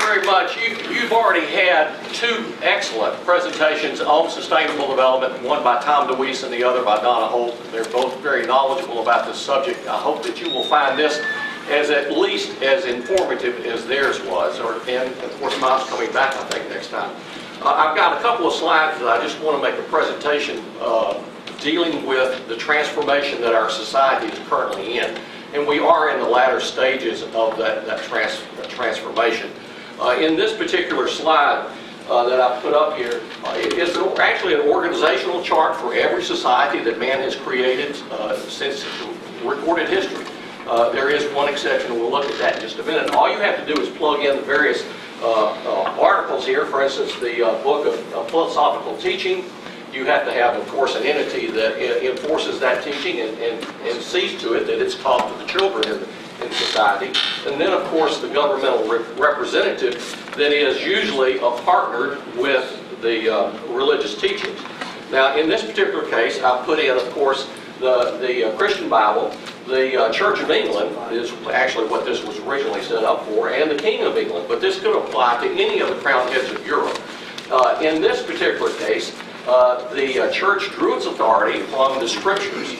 very much. You've already had two excellent presentations on sustainable development, one by Tom DeWeese and the other by Donna Holt. They're both very knowledgeable about this subject. I hope that you will find this as at least as informative as theirs was, and of course mine's coming back, I think, next time. I've got a couple of slides that I just want to make a presentation dealing with the transformation that our society is currently in. And we are in the latter stages of that transformation. In this particular slide that I put up here, is actually an organizational chart for every society that man has created since recorded history. There is one exception, and we'll look at that in just a minute. All you have to do is plug in the various articles here. For instance, the book of philosophical teaching. You have to have, of course, an entity that enforces that teaching and sees to it that it's taught to the children in society. And then, of course, the governmental representative that is usually partnered with the religious teachings. Now, in this particular case, I put in, of course, the Christian Bible. The Church of England is actually what this was originally set up for, and the King of England. But this could apply to any of the crown heads of Europe. In this particular case, the church drew its authority from the scriptures.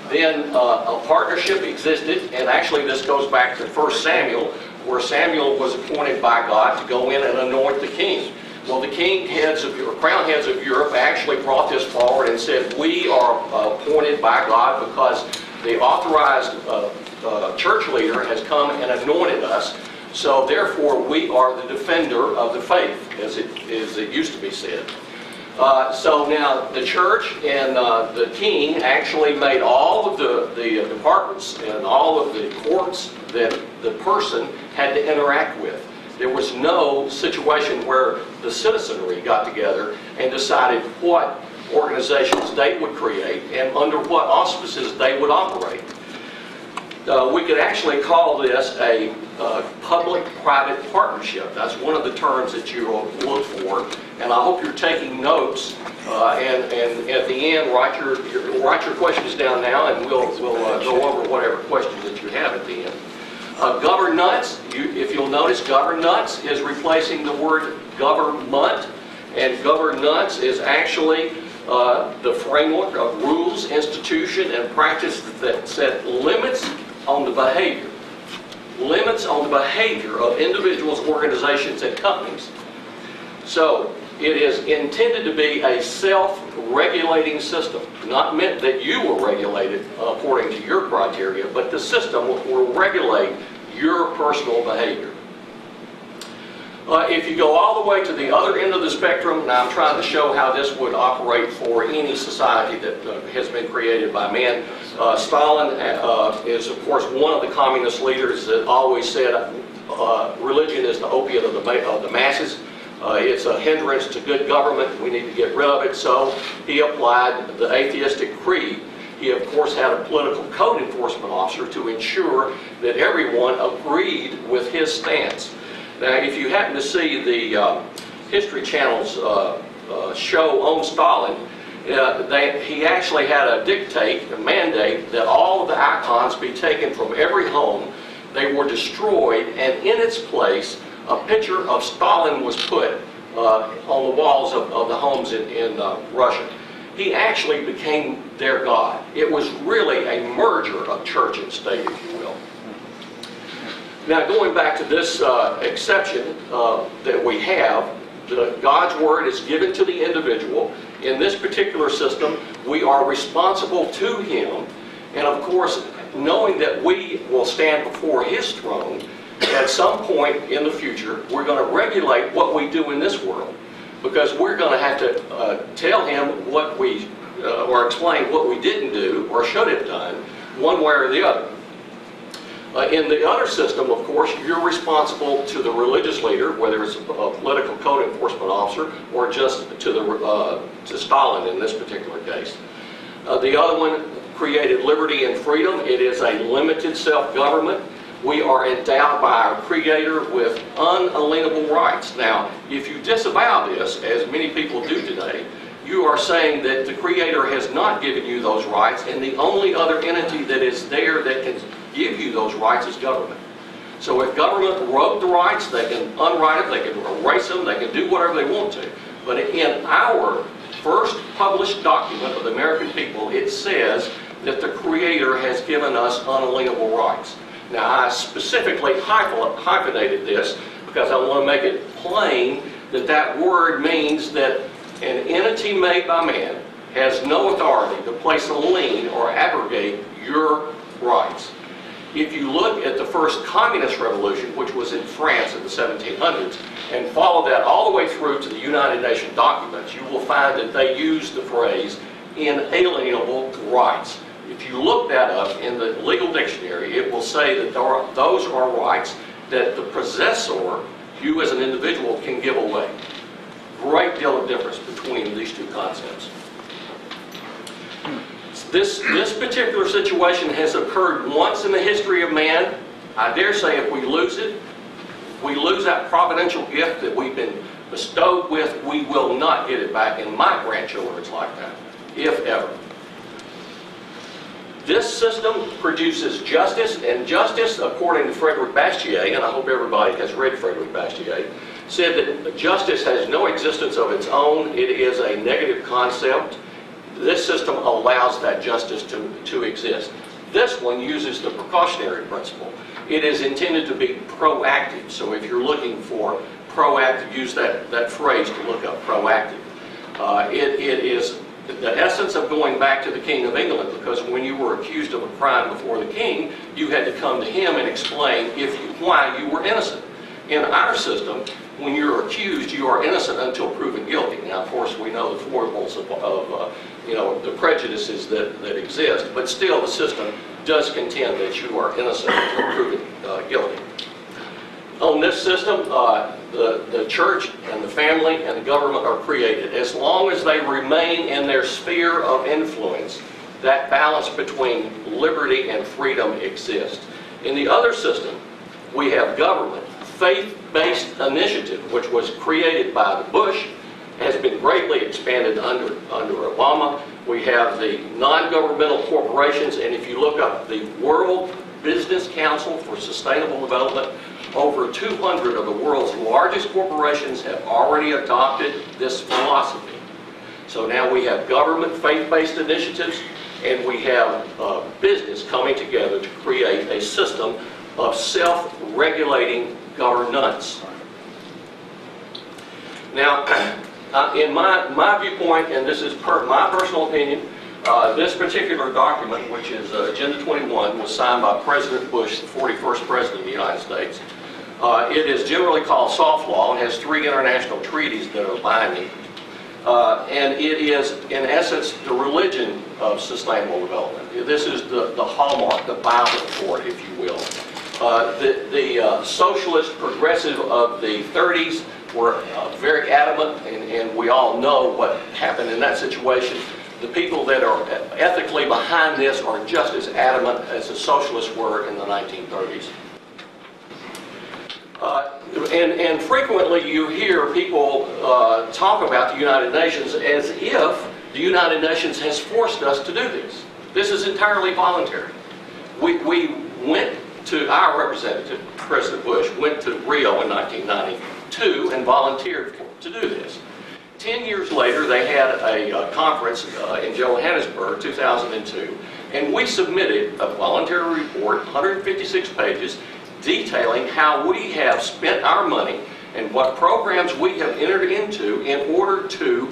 Then a partnership existed, and actually this goes back to 1 Samuel, where Samuel was appointed by God to go in and anoint the king. Well, the crown heads of Europe actually brought this forward and said, we are appointed by God because the authorized church leader has come and anointed us. So therefore, we are the defender of the faith, as it used to be said. So now the church and the king actually made all of the departments and all of the courts that the person had to interact with. There was no situation where the citizenry got together and decided what organizations they would create and under what auspices they would operate. We could actually call this a public-private partnership. That's one of the terms that you will look for, and I hope you're taking notes. And at the end, write your questions down now, and we'll go over whatever questions that you have at the end. Governance, if you'll notice, governance is replacing the word government, and governance is actually the framework of rules, institution, and practice that set limits on the behavior. Limits on the behavior of individuals, organizations, and companies. So it is intended to be a self-regulating system. Not meant that you will regulate it according to your criteria, but the system will regulate your personal behavior. If you go all the way to the other end of the spectrum, now I'm trying to show how this would operate for any society that has been created by man. Stalin is, of course, one of the communist leaders that always said religion is the opiate of the masses. It's a hindrance to good government. We need to get rid of it. So he applied the atheistic creed. He, of course, had a political code enforcement officer to ensure that everyone agreed with his stance. Now, if you happen to see the History Channel's show on Stalin, he actually had a mandate that all of the icons be taken from every home. They were destroyed, and in its place, a picture of Stalin was put on the walls of the homes in Russia. He actually became their god. It was really a merger of church and state, if you will. Now, going back to this exception that we have, God's Word is given to the individual. In this particular system, we are responsible to Him. And of course, knowing that we will stand before His throne, at some point in the future, we're going to regulate what we do in this world. Because we're going to have to tell Him what we, or explain what we didn't do or should have done, one way or the other. In the other system, of course, you're responsible to the religious leader, whether it's a political code enforcement officer or just to Stalin in this particular case. The other one created liberty and freedom. It is a limited self-government. We are endowed by our Creator with unalienable rights. Now, if you disavow this, as many people do today, you are saying that the Creator has not given you those rights, and the only other entity that is there that can give you those rights is government. So if government wrote the rights, they can unwrite it, they can erase them, they can do whatever they want to. But in our first published document of the American people, it says that the Creator has given us unalienable rights. Now, I specifically hyphenated this because I want to make it plain that that word means that an entity made by man has no authority to place a lien or abrogate your rights. If you look at the first communist revolution, which was in France in the 1700s, and follow that all the way through to the United Nations documents, you will find that they use the phrase inalienable rights. If you look that up in the legal dictionary, it will say that those are rights that the possessor, you as an individual, can give away. Great deal of difference between these two concepts. This particular situation has occurred once in the history of man. I dare say if we lose it, we lose that providential gift that we've been bestowed with, we will not get it back. And my grandchildren, it's like that, if ever. This system produces justice, and justice, according to Frederick Bastiat, and I hope everybody has read Frederick Bastiat, said that justice has no existence of its own. It is a negative concept. This system allows that justice to exist. This one uses the precautionary principle. It is intended to be proactive. So if you're looking for proactive, use that phrase to look up proactive. It is the essence of going back to the King of England, because when you were accused of a crime before the king, you had to come to him and explain why you were innocent. In our system, when you're accused, you are innocent until proven guilty. Now, of course, we know the foibles of the prejudices that exist, but still the system does contend that you are innocent until proven guilty. On this system, the church and the family and the government are created. As long as they remain in their sphere of influence, that balance between liberty and freedom exists. In the other system, we have government. Faith-based initiative, which was created by the Bush, has been greatly expanded under Obama. We have the non-governmental corporations, and if you look up the World Business Council for Sustainable Development, over 200 of the world's largest corporations have already adopted this philosophy. So now we have government faith-based initiatives, and we have business coming together to create a system of self-regulating governance. Now, in my viewpoint, and this is my personal opinion, this particular document, which is Agenda 21, was signed by President Bush, the 41st President of the United States. It is generally called soft law and has 3 international treaties that are binding. And it is, in essence, the religion of sustainable development. This is the hallmark, the Bible for it, if you will. The socialist progressive of the 30s were very adamant, and we all know what happened in that situation. The people that are ethically behind this are just as adamant as the socialists were in the 1930s. And frequently you hear people talk about the United Nations as if the United Nations has forced us to do this. This is entirely voluntary. We went to, our representative, President Bush, went to Rio in 1992 and volunteered to do this. 10 years later, they had a conference in Johannesburg, 2002, and we submitted a voluntary report, 156 pages, detailing how we have spent our money and what programs we have entered into in order to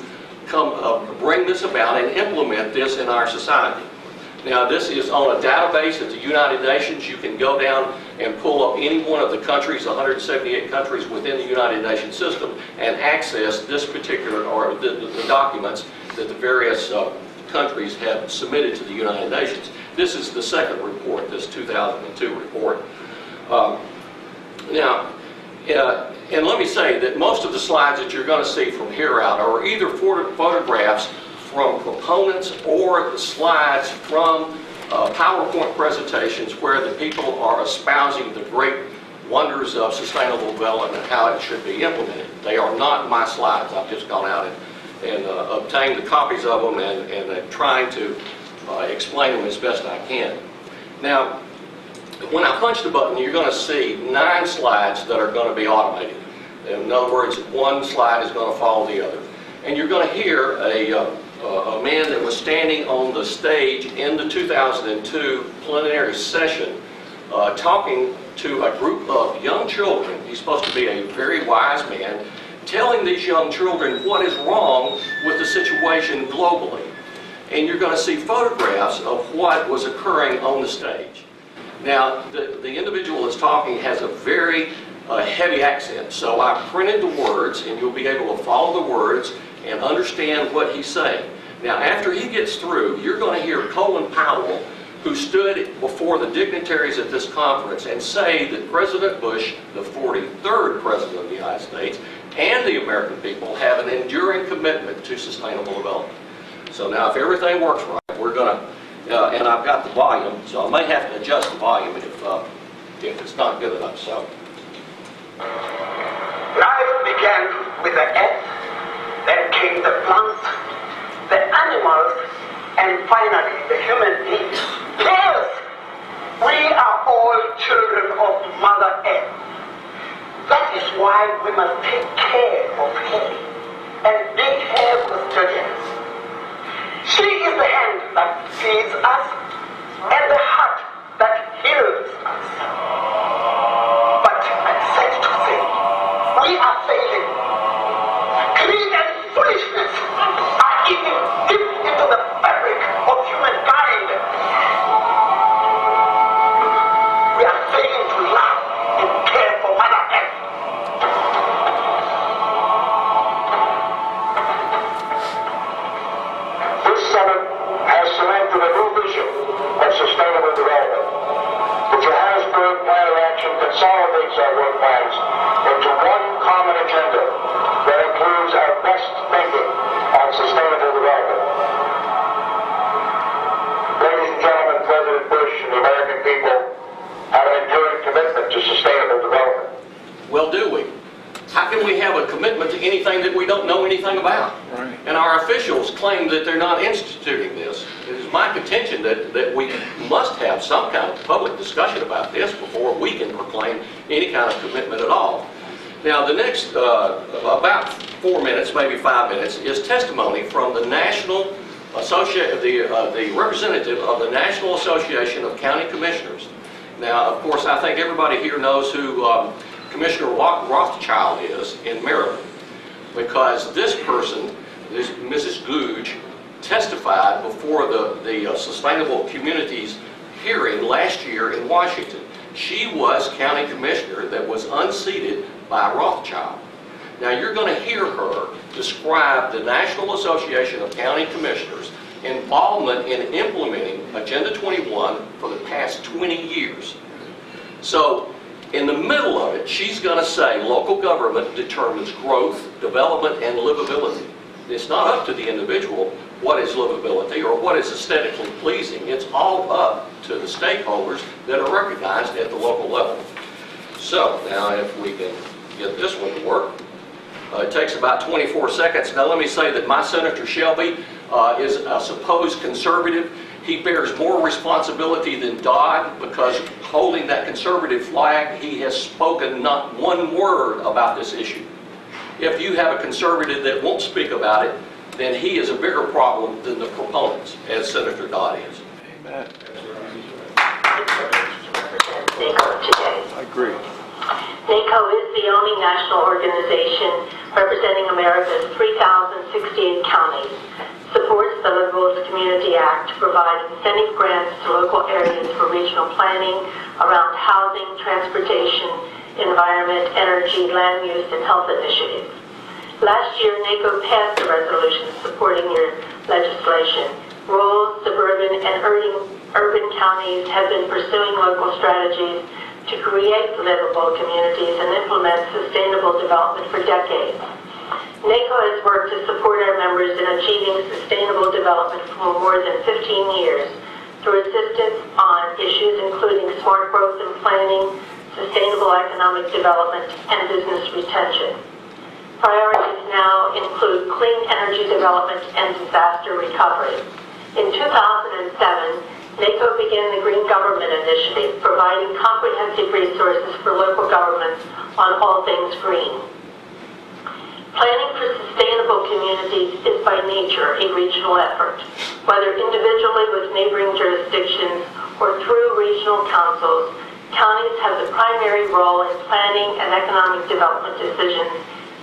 bring this about and implement this in our society. Now, this is on a database at the United Nations. You can go down and pull up any one of the countries, 178 countries within the United Nations system, and access this particular, or the documents that the various countries have submitted to the United Nations. This is the second report, this 2002 report. And let me say that most of the slides that you're going to see from here out are either photographs from proponents or the slides from PowerPoint presentations where the people are espousing the great wonders of sustainable development and how it should be implemented. They are not my slides. I've just gone out and obtained the copies of them and trying to explain them as best I can. Now, When I punch the button, you're going to see 9 slides that are going to be automated. In other words, one slide is going to follow the other. And you're going to hear a man that was standing on the stage in the 2002 plenary session talking to a group of young children. He's supposed to be a very wise man, telling these young children what is wrong with the situation globally. And you're going to see photographs of what was occurring on the stage. Now, the individual that's talking has a very heavy accent, so I printed the words, and you'll be able to follow the words and understand what he's saying. Now, after he gets through, you're going to hear Colin Powell, who stood before the dignitaries at this conference and say that President Bush, the 43rd President of the United States, and the American people have an enduring commitment to sustainable development. So now, if everything works right, we're going to, and I've got the volume, so I may have to adjust the volume if it's not good enough. So, life began with the earth, then came the plants, the animals, and finally the human beings. Yes, we are all children of Mother Earth. That is why we must take care of her and make her custodians. She is the hand that feeds us and the heart that heals us. But I'm sad to say, we are failing. Greed and foolishness are eating deep into the fabric of humankind. We are failing to love and care for Mother Earth. This summit has cemented a new vision of sustainable development. The Johannesburg Plan of Action consolidates our work plans into one common agenda that includes our best thinking on sustainable development. Ladies and gentlemen, President Bush and the American people have an enduring commitment to sustainable development. well, do we? How can we have a commitment to anything that we don't know anything about? Right. And our officials claim that they're not instituting this. It is my contention that we must have some kind of public discussion about this before we can proclaim any kind of commitment at all. Now, the next about 4 minutes, maybe 5 minutes, is testimony from the the representative of the National Association of County Commissioners. Now, of course, I think everybody here knows who Commissioner Rothschild is in Maryland, because this person, this Mrs. Googe, testified before the Sustainable Communities hearing last year in Washington. She was county commissioner that was unseated by Rothschild. Now you're going to hear her describe the National Association of County Commissioners' involvement in implementing Agenda 21 for the past 20 years. So in the middle of it, she's going to say local government determines growth, development, and livability. It's not up to the individual what is livability or what is aesthetically pleasing. It's all up to the stakeholders that are recognized at the local level. So now if we can get this one to work. It takes about 24 seconds. Now let me say that my Senator Shelby is a supposed conservative. He bears more responsibility than Dodd, because holding that conservative flag, he has spoken not one word about this issue. If you have a conservative that won't speak about it, then he is a bigger problem than the proponents, as Senator Dodd is. Amen. I agree. NACO is the only national organization representing America's 3,068 counties. Supports the Liberals Community Act to provide incentive grants to local areas for regional planning around housing, transportation, environment, energy, land use, and health initiatives. Last year, NACO passed a resolution supporting your legislation. Rural, suburban, and urban counties have been pursuing local strategies to create livable communities and implement sustainable development for decades. NACO has worked to support our members in achieving sustainable development for more than 15 years through assistance on issues including smart growth and planning, sustainable economic development, and business retention. Priorities now include clean energy development and disaster recovery. In 2007, NACO began the Green Government Initiative, providing comprehensive resources for local governments on all things green. Planning for sustainable communities is by nature a regional effort, whether individually with neighboring jurisdictions or through regional councils. Counties have the primary role in planning and economic development decisions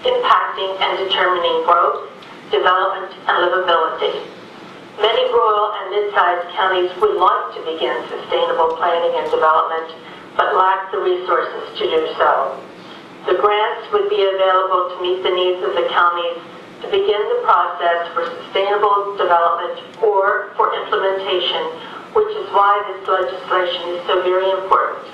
impacting and determining growth, development, and livability. Many rural and mid-sized counties would like to begin sustainable planning and development, but lack the resources to do so. The grants would be available to meet the needs of the counties to begin the process for sustainable development or for implementation, which is why this legislation is so very important.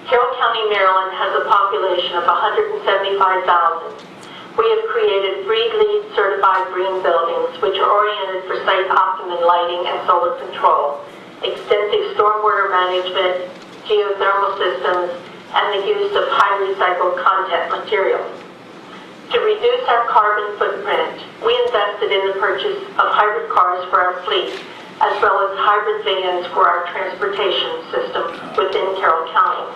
Carroll County, Maryland has a population of 175,000. We have created 3 LEED certified green buildings, which are oriented for site optimum lighting and solar control, extensive stormwater management, geothermal systems, and the use of high recycled content materials. To reduce our carbon footprint, we invested in the purchase of hybrid cars for our fleet, as well as hybrid vans for our transportation system within Carroll County.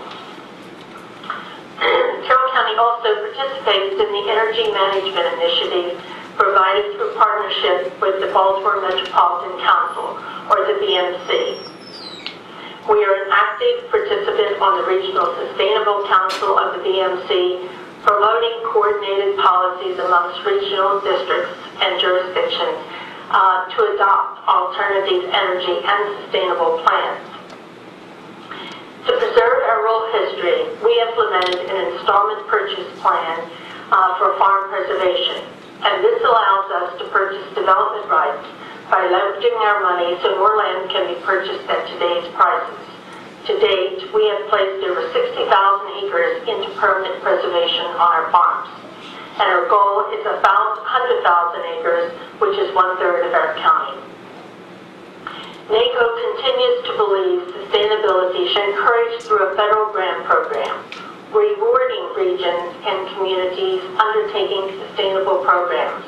Carroll County also participates in the Energy Management Initiative provided through partnership with the Baltimore Metropolitan Council, or the BMC. We are an active participant on the Regional Sustainable Council of the BMC, promoting coordinated policies amongst regional districts and jurisdictions to adopt alternative energy and sustainable plans. To preserve our rural history, we implemented an installment purchase plan for farm preservation, and this allows us to purchase development rights by leveraging our money so more land can be purchased at today's prices. To date, we have placed over 60,000 acres into permanent preservation on our farms, and our goal is 100,000 acres, which is 1/3 of our county. NACO continues to believe sustainability should be encouraged through a federal grant program, rewarding regions and communities undertaking sustainable programs.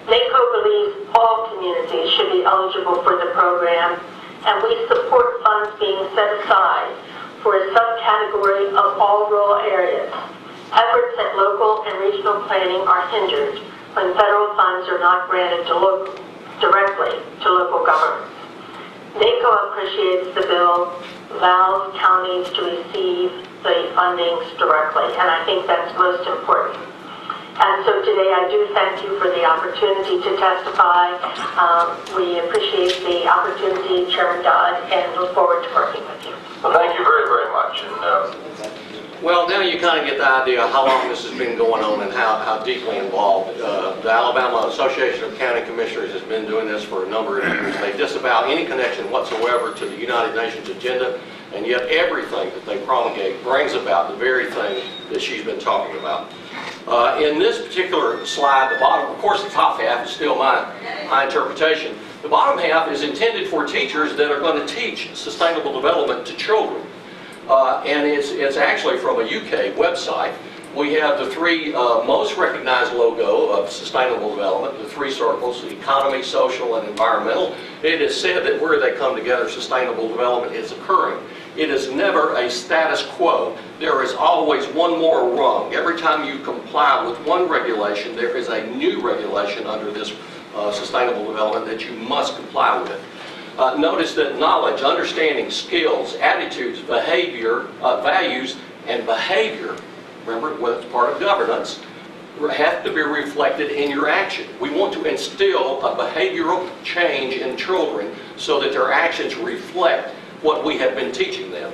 NACO believes all communities should be eligible for the program, and we support funds being set aside for a subcategory of all rural areas. Efforts at local and regional planning are hindered when federal funds are not granted directly to local governments. NACO appreciates the bill, allows counties to receive the fundings directly, and I think that's most important. And so today I do thank you for the opportunity to testify. We appreciate the opportunity, Chairman Dodd, and look forward to working with you. Well, thank you very, very much. Well, now you kind of get the idea of how long this has been going on and how deeply involved. The Alabama Association of County Commissioners has been doing this for a number of years. They disavow any connection whatsoever to the United Nations agenda, and yet everything that they promulgate brings about the very thing that she's been talking about. In this particular slide, the bottom, of course the top half is still my interpretation. The bottom half is intended for teachers that are going to teach sustainable development to children. And it's actually from a UK website. We have the 3 most recognized logo of sustainable development, the 3 circles, economy, social, and environmental. It is said that where they come together, sustainable development is occurring. It is never a status quo. There is always one more rung. Every time you comply with one regulation, there is a new regulation under this sustainable development that you must comply with. Notice that knowledge, understanding, skills, attitudes, behavior, values, and behavior, remember, it's part of governance, have to be reflected in your action. We want to instill a behavioral change in children so that their actions reflect what we have been teaching them.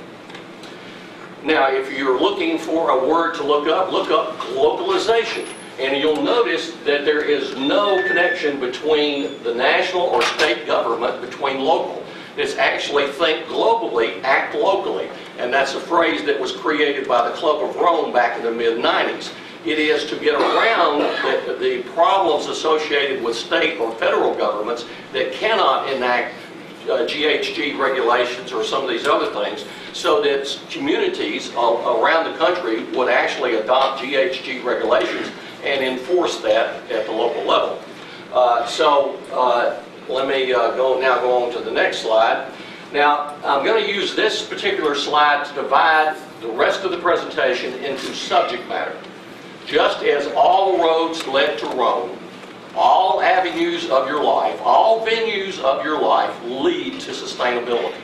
Now, if you're looking for a word to look up globalization. And you'll notice that there is no connection between the national or state government, between local. It's actually think globally, act locally. And that's a phrase that was created by the Club of Rome back in the mid-90s. It is to get around the problems associated with state or federal governments that cannot enact GHG regulations or some of these other things, so that communities around the country would actually adopt GHG regulations and enforce that at the local level. Let me go on to the next slide. Now, I'm going to use this particular slide to divide the rest of the presentation into subject matter. Just as all roads led to Rome, all avenues of your life, all venues of your life lead to sustainability.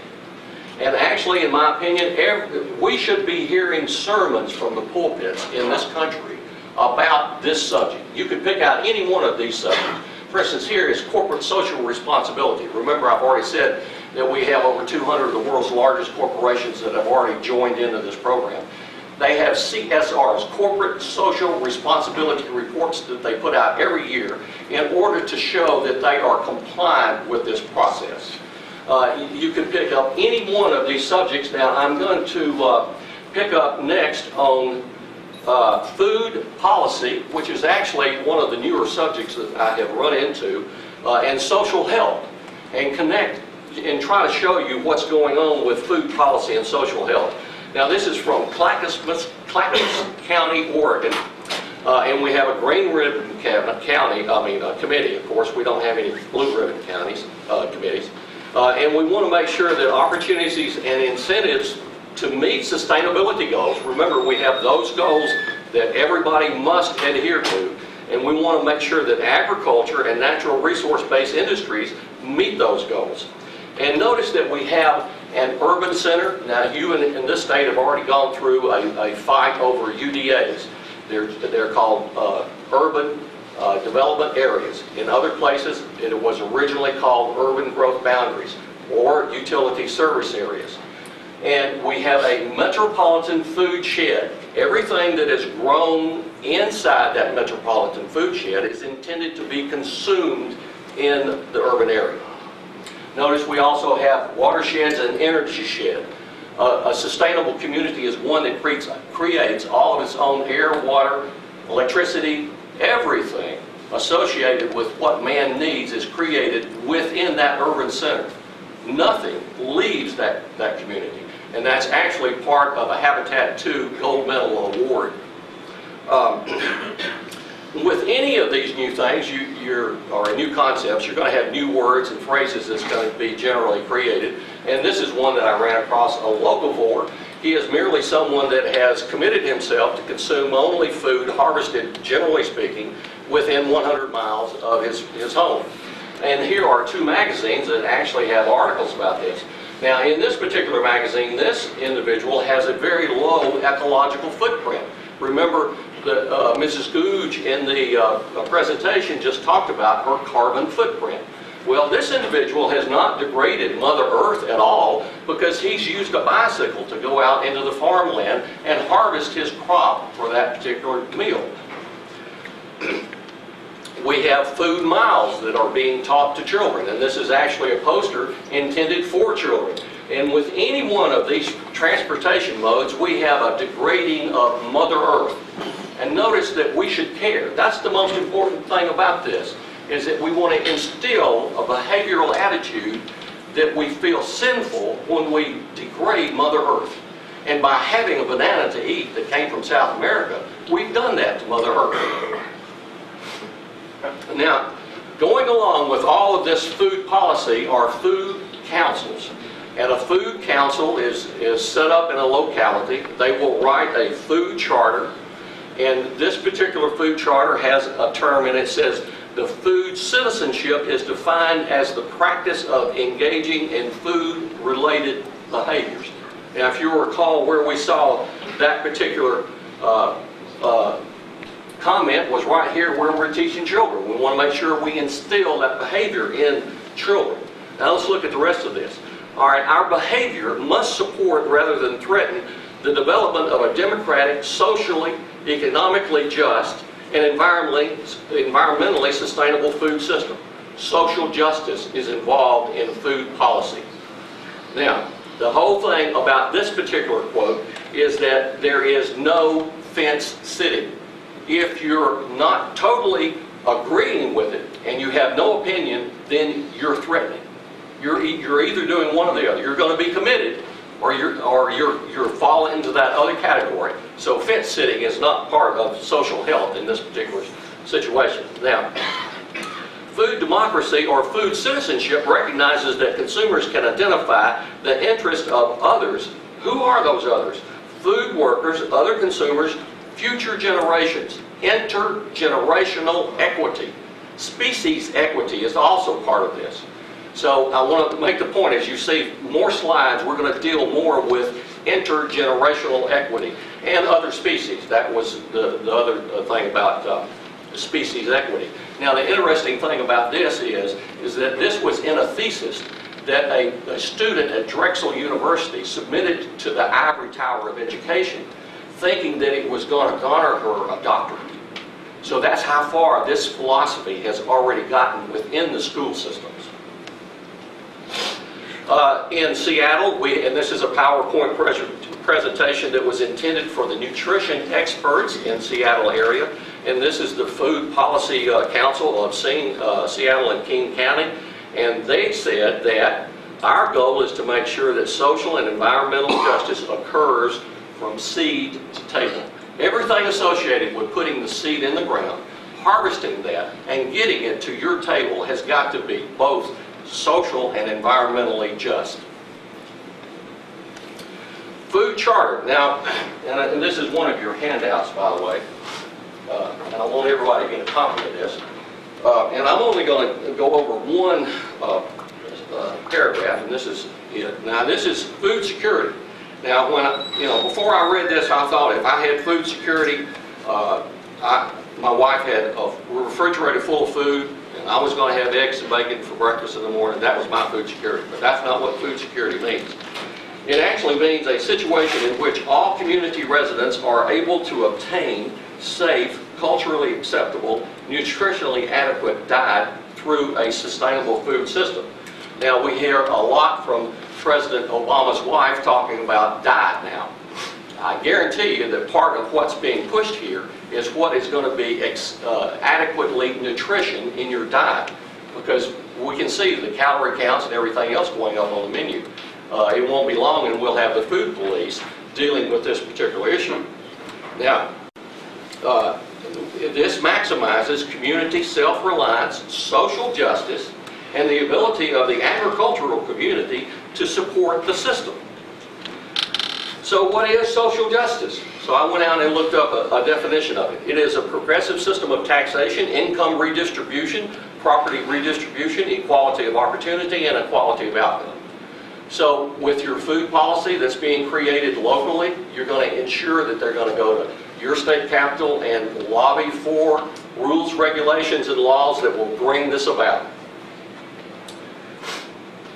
And actually, in my opinion, we should be hearing sermons from the pulpits in this country about this subject. You could pick out any one of these subjects. For instance, here is corporate social responsibility. Remember, I've already said that we have over 200 of the world's largest corporations that have already joined into this program. They have CSRs, corporate social responsibility reports, that they put out every year in order to show that they are compliant with this process. You can pick up any one of these subjects. Now, I'm going to pick up next on food policy, which is actually one of the newer subjects that I have run into, and social health, and connect and try to show you what's going on with food policy and social health. Now, this is from Clackamas County, Oregon, and we have a green ribbon committee. Of course, we don't have any blue ribbon committees, and we want to make sure that opportunities and incentives to meet sustainability goals. Remember, we have those goals that everybody must adhere to, and we want to make sure that agriculture and natural resource-based industries meet those goals. And notice that we have an urban center. Now, you in this state have already gone through a fight over UDAs. They're called urban development areas. In other places, it was originally called urban growth boundaries or utility service areas. And we have a metropolitan food shed. Everything that is grown inside that metropolitan food shed is intended to be consumed in the urban area. Notice we also have watersheds and energy shed. A sustainable community is one that creates all of its own air, water, electricity, everything associated with what man needs is created within that urban center. Nothing leaves that community. And that's actually part of a Habitat 2 Gold Medal Award. With any of these new things, or new concepts, you're going to have new words and phrases that's going to be generally created. And this is one that I ran across, a locavore. He is merely someone that has committed himself to consume only food harvested, generally speaking, within 100 miles of his home. And here are two magazines that actually have articles about this. Now, in this particular magazine, this individual has a very low ecological footprint. Remember, Mrs. Googe in the presentation just talked about her carbon footprint. Well, this individual has not degraded Mother Earth at all because he's used a bicycle to go out into the farmland and harvest his crop for that particular meal. We have food miles that are being taught to children, and this is actually a poster intended for children. And with any one of these transportation modes, we have a degrading of Mother Earth. And notice that we should care. That's the most important thing about this, is that we want to instill a behavioral attitude that we feel sinful when we degrade Mother Earth. And by having a banana to eat that came from South America, we've done that to Mother Earth. Now, going along with all of this food policy are food councils. And a food council is set up in a locality. They will write a food charter. And this particular food charter has a term, and it says the food citizenship is defined as the practice of engaging in food-related behaviors. Now, if you recall where we saw that particular comment was right here where we're teaching children. We want to make sure we instill that behavior in children. Now, let's look at the rest of this. All right, our behavior must support rather than threaten the development of a democratic, socially, economically just, and environmentally sustainable food system. Social justice is involved in food policy. Now, the whole thing about this particular quote is that there is no fence sitting. If you're not totally agreeing with it and you have no opinion, then you're threatening. You're either doing one or the other. You're going to be committed, or you're falling into that other category. So fence sitting is not part of social health in this particular situation. Now, Food democracy or food citizenship recognizes that consumers can identify the interest of others. Who are those others? Food workers, other consumers, future generations. Intergenerational equity. Species equity is also part of this. So I want to make the point, as you see more slides, we're going to deal more with intergenerational equity and other species. That was the other thing about species equity. Now the interesting thing about this is that this was in a thesis that a student at Drexel University submitted to the Ivory Tower of Education, thinking that it was going to garner her a doctorate. So that's how far this philosophy has already gotten within the school systems. In Seattle, and this is a PowerPoint presentation that was intended for the nutrition experts in Seattle area, and this is the Food Policy Council of Seattle and King County, and they said that our goal is to make sure that social and environmental justice occurs from seed to table. Everything associated with putting the seed in the ground, harvesting that, and getting it to your table has got to be both social and environmentally just. Food Charter. Now, and this is one of your handouts, by the way, and I want everybody to get a copy of this. And I'm only going to go over one paragraph, and this is it. Now, this is food security. Now, before I read this, I thought if I had food security, my wife had a refrigerator full of food, and I was going to have eggs and bacon for breakfast in the morning. That was my food security. But that's not what food security means. It actually means a situation in which all community residents are able to obtain safe, culturally acceptable, nutritionally adequate diet through a sustainable food system. Now, we hear a lot from President Obama's wife talking about diet now. I guarantee you that part of what's being pushed here is what is going to be adequately nutrition in your diet, because we can see the calorie counts and everything else going up on the menu. It won't be long and we'll have the food police dealing with this particular issue. Now, this maximizes community self-reliance, social justice, and the ability of the agricultural community to support the system. So what is social justice? So I went out and looked up a definition of it. It is a progressive system of taxation, income redistribution, property redistribution, equality of opportunity, and equality of outcome. So with your food policy that's being created locally, you're going to ensure that they're going to go to your state capital and lobby for rules, regulations, and laws that will bring this about.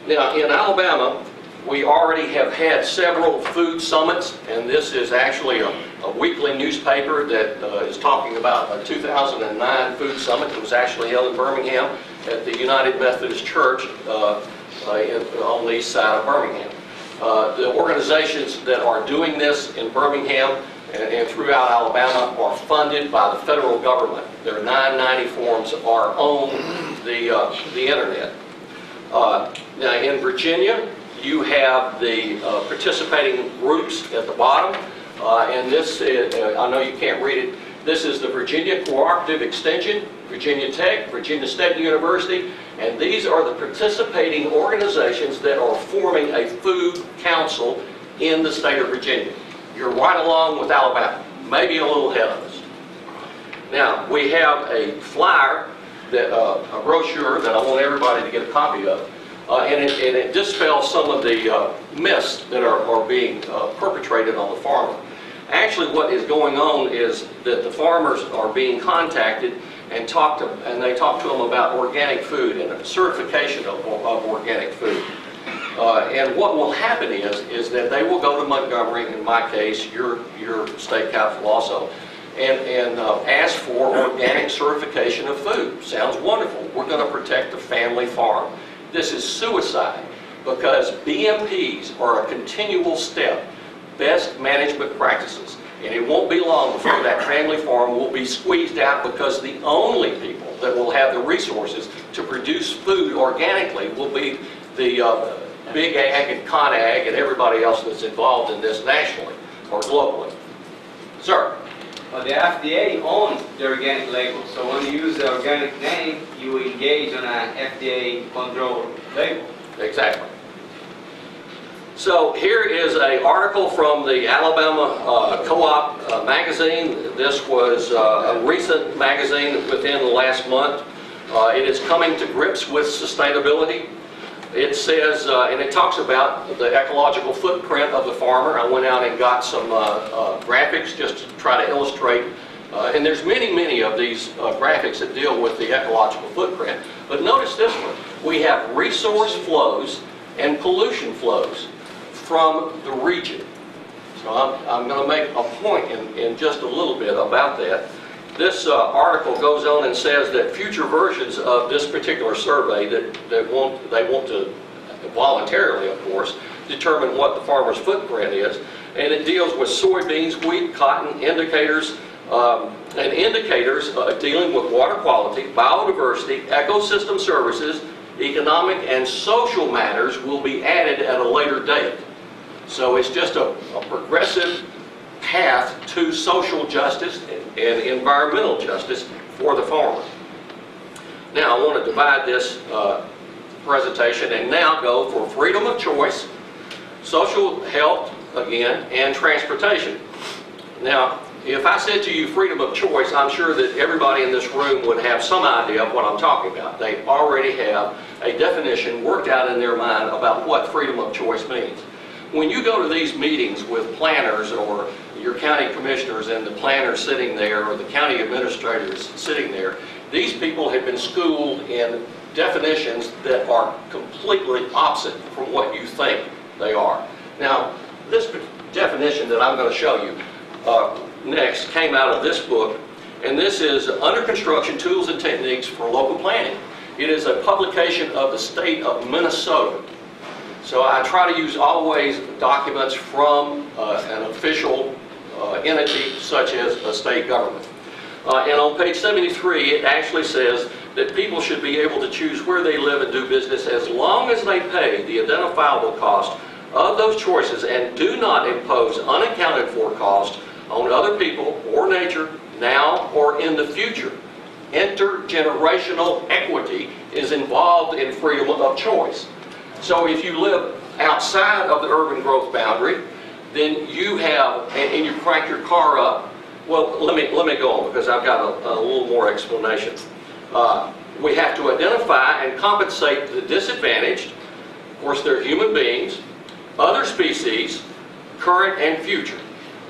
Now, in Alabama, we already have had several food summits, and this is actually a weekly newspaper that is talking about a 2009 food summit that was actually held in Birmingham at the United Methodist Church on the east side of Birmingham. The organizations that are doing this in Birmingham and throughout Alabama are funded by the federal government. Their 990 forms are on the internet. Now in Virginia, you have the participating groups at the bottom, and this is, I know you can't read it, this is the Virginia Cooperative Extension, Virginia Tech, Virginia State University, and these are the participating organizations that are forming a food council in the state of Virginia. You're right along with Alabama, maybe a little ahead of us. Now, we have a flyer, a brochure that I want everybody to get a copy of. And it dispels some of the myths that are being perpetrated on the farmer. Actually, what is going on is that the farmers are being contacted and they talk to them about organic food and certification of organic food. And what will happen is that they will go to Montgomery, in my case, your state capital also, and ask for organic certification of food. Sounds wonderful. We're going to protect the family farm. This is suicide, because BMPs are a continual step, best management practices, and it won't be long before that family farm will be squeezed out, because the only people that will have the resources to produce food organically will be the big ag and con ag and everybody else that's involved in this nationally or globally. Sir? the FDA owns the organic label. So when you use the organic name, you engage on an FDA controlled label. Exactly. So here is an article from the Alabama Co-op magazine. This was a recent magazine within the last month. It is coming to grips with sustainability. It says, and it talks about the ecological footprint of the farmer. I went out and got some graphics just to try to illustrate. And there's many of these graphics that deal with the ecological footprint. But notice this one. We have resource flows and pollution flows from the region. So I'm going to make a point in just a little bit about that. This article goes on and says that future versions of this particular survey they want to voluntarily, of course, determine what the farmer's footprint is, and it deals with soybeans, wheat, cotton, indicators dealing with water quality, biodiversity, ecosystem services, economic and social matters will be added at a later date. So it's just a progressive path to social justice and environmental justice for the farmer. Now I want to divide this presentation and now go for freedom of choice, social health again, and transportation. Now if I said to you freedom of choice, I'm sure that everybody in this room would have some idea of what I'm talking about. They already have a definition worked out in their mind about what freedom of choice means. When you go to these meetings with planners or your county commissioners and the planners sitting there or the county administrators sitting there, these people have been schooled in definitions that are completely opposite from what you think they are. Now, this definition that I'm going to show you next came out of this book, and this is Under Construction Tools and Techniques for Local Planning. It is a publication of the state of Minnesota. So I try to use always documents from an official entity such as a state government. And on page 73 it actually says that people should be able to choose where they live and do business as long as they pay the identifiable cost of those choices and do not impose unaccounted for cost on other people or nature now or in the future. Intergenerational equity is involved in freedom of choice. So if you live outside of the urban growth boundary, then you have, and you crank your car up. Well, let me go on because I've got a little more explanation. We have to identify and compensate the disadvantaged. Of course, they're human beings, other species, current and future.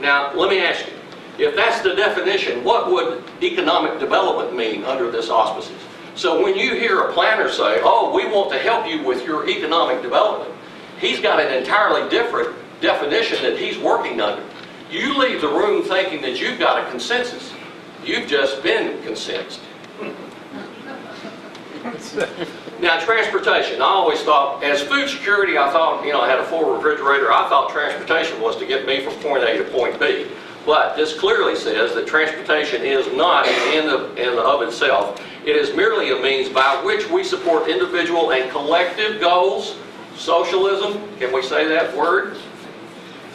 Now, let me ask you, if that's the definition, what would economic development mean under this auspices? So when you hear a planner say, oh, we want to help you with your economic development, he's got an entirely different definition that he's working under. You leave the room thinking that you've got a consensus. You've just been consensed. Now, transportation. I always thought, as food security, I thought, I had a full refrigerator. I thought transportation was to get me from point A to point B. But this clearly says that transportation is not an end of itself. It is merely a means by which we support individual and collective goals. Socialism, can we say that word?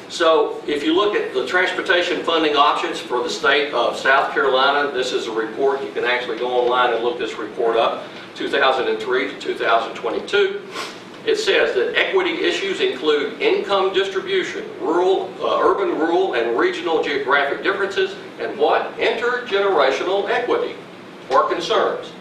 So if you look at the transportation funding options for the state of South Carolina, this is a report. You can actually go online and look this report up, 2003 to 2022. It says that equity issues include income distribution, urban, rural, and regional geographic differences, and what? Intergenerational equity or concerns.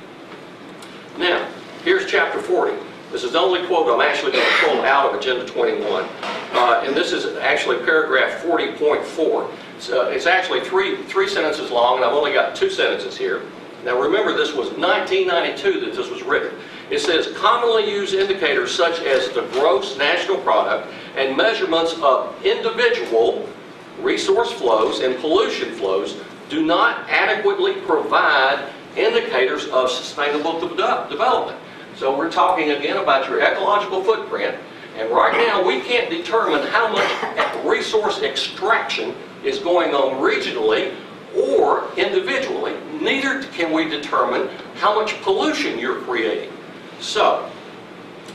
Now, here's chapter 40. This is the only quote I'm actually going to pull out of Agenda 21. And this is actually paragraph 40.4. It's actually three sentences long, and I've only got 2 sentences here. Now remember, this was 1992 that this was written. It says, commonly used indicators such as the gross national product and measurements of individual resource flows and pollution flows do not adequately provide indicators of sustainable development. So we're talking again about your ecological footprint, and right now we can't determine how much resource extraction is going on regionally or individually. Neither can we determine how much pollution you're creating. So,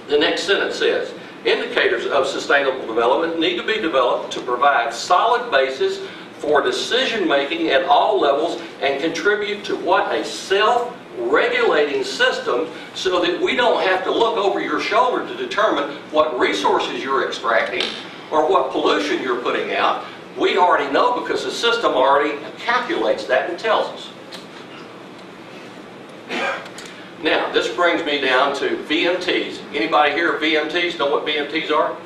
the next sentence says, indicators of sustainable development need to be developed to provide solid basis for decision-making at all levels and contribute to what? A self-regulating system, so that we don't have to look over your shoulder to determine what resources you're extracting or what pollution you're putting out. We already know because the system already calculates that and tells us. Now, this brings me down to VMTs. Anybody here of VMTs know what VMTs are?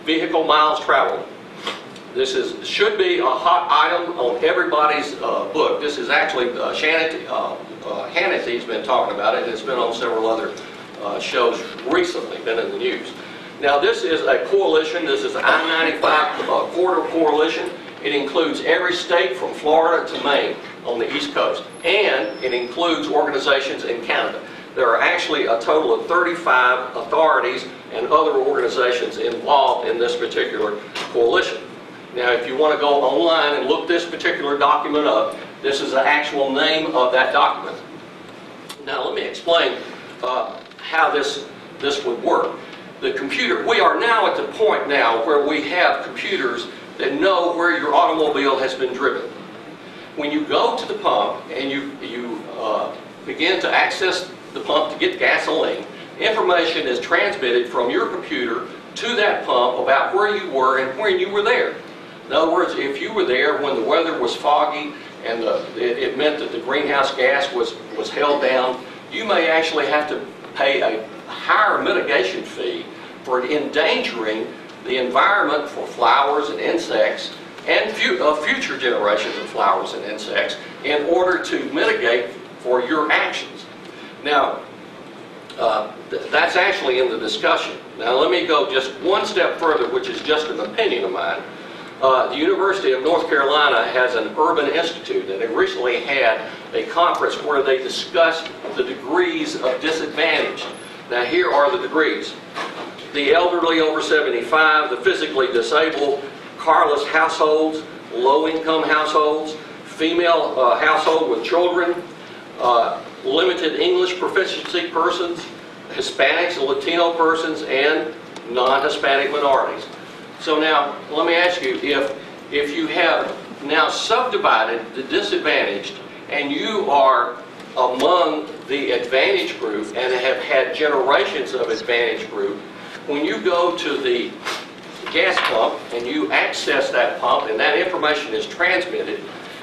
Vehicle miles traveled. This should be a hot item on everybody's book. This is actually Hannity's been talking about it, and it's been on several other shows recently, been in the news. Now, this is a coalition. This is an I-95 corridor coalition. It includes every state from Florida to Maine on the East Coast, and it includes organizations in Canada. There are actually a total of 35 authorities and other organizations involved in this particular coalition. Now, if you want to go online and look this particular document up, this is the actual name of that document. Now, let me explain how this would work. The computer, we are now at the point now where we have computers that know where your automobile has been driven. When you go to the pump and you begin to access the pump to get gasoline, information is transmitted from your computer to that pump about where you were and when you were there. In other words, if you were there when the weather was foggy and it meant that the greenhouse gas was held down, you may actually have to pay a higher mitigation fee for endangering the environment for flowers and insects and future generations of flowers and insects in order to mitigate for your actions. Now, that's actually in the discussion. Now, let me go just one step further, which is just an opinion of mine. The University of North Carolina has an urban institute, and they recently had a conference where they discussed the degrees of disadvantage. Now, here are the degrees. The elderly over 75, the physically disabled, carless households, low-income households, female household with children, limited English proficiency persons, Hispanics and Latino persons, and non-Hispanic minorities. So now, let me ask you, if you have now subdivided the disadvantaged and you are among the advantaged group and have had generations of advantaged group, when you go to the gas pump and you access that pump and that information is transmitted,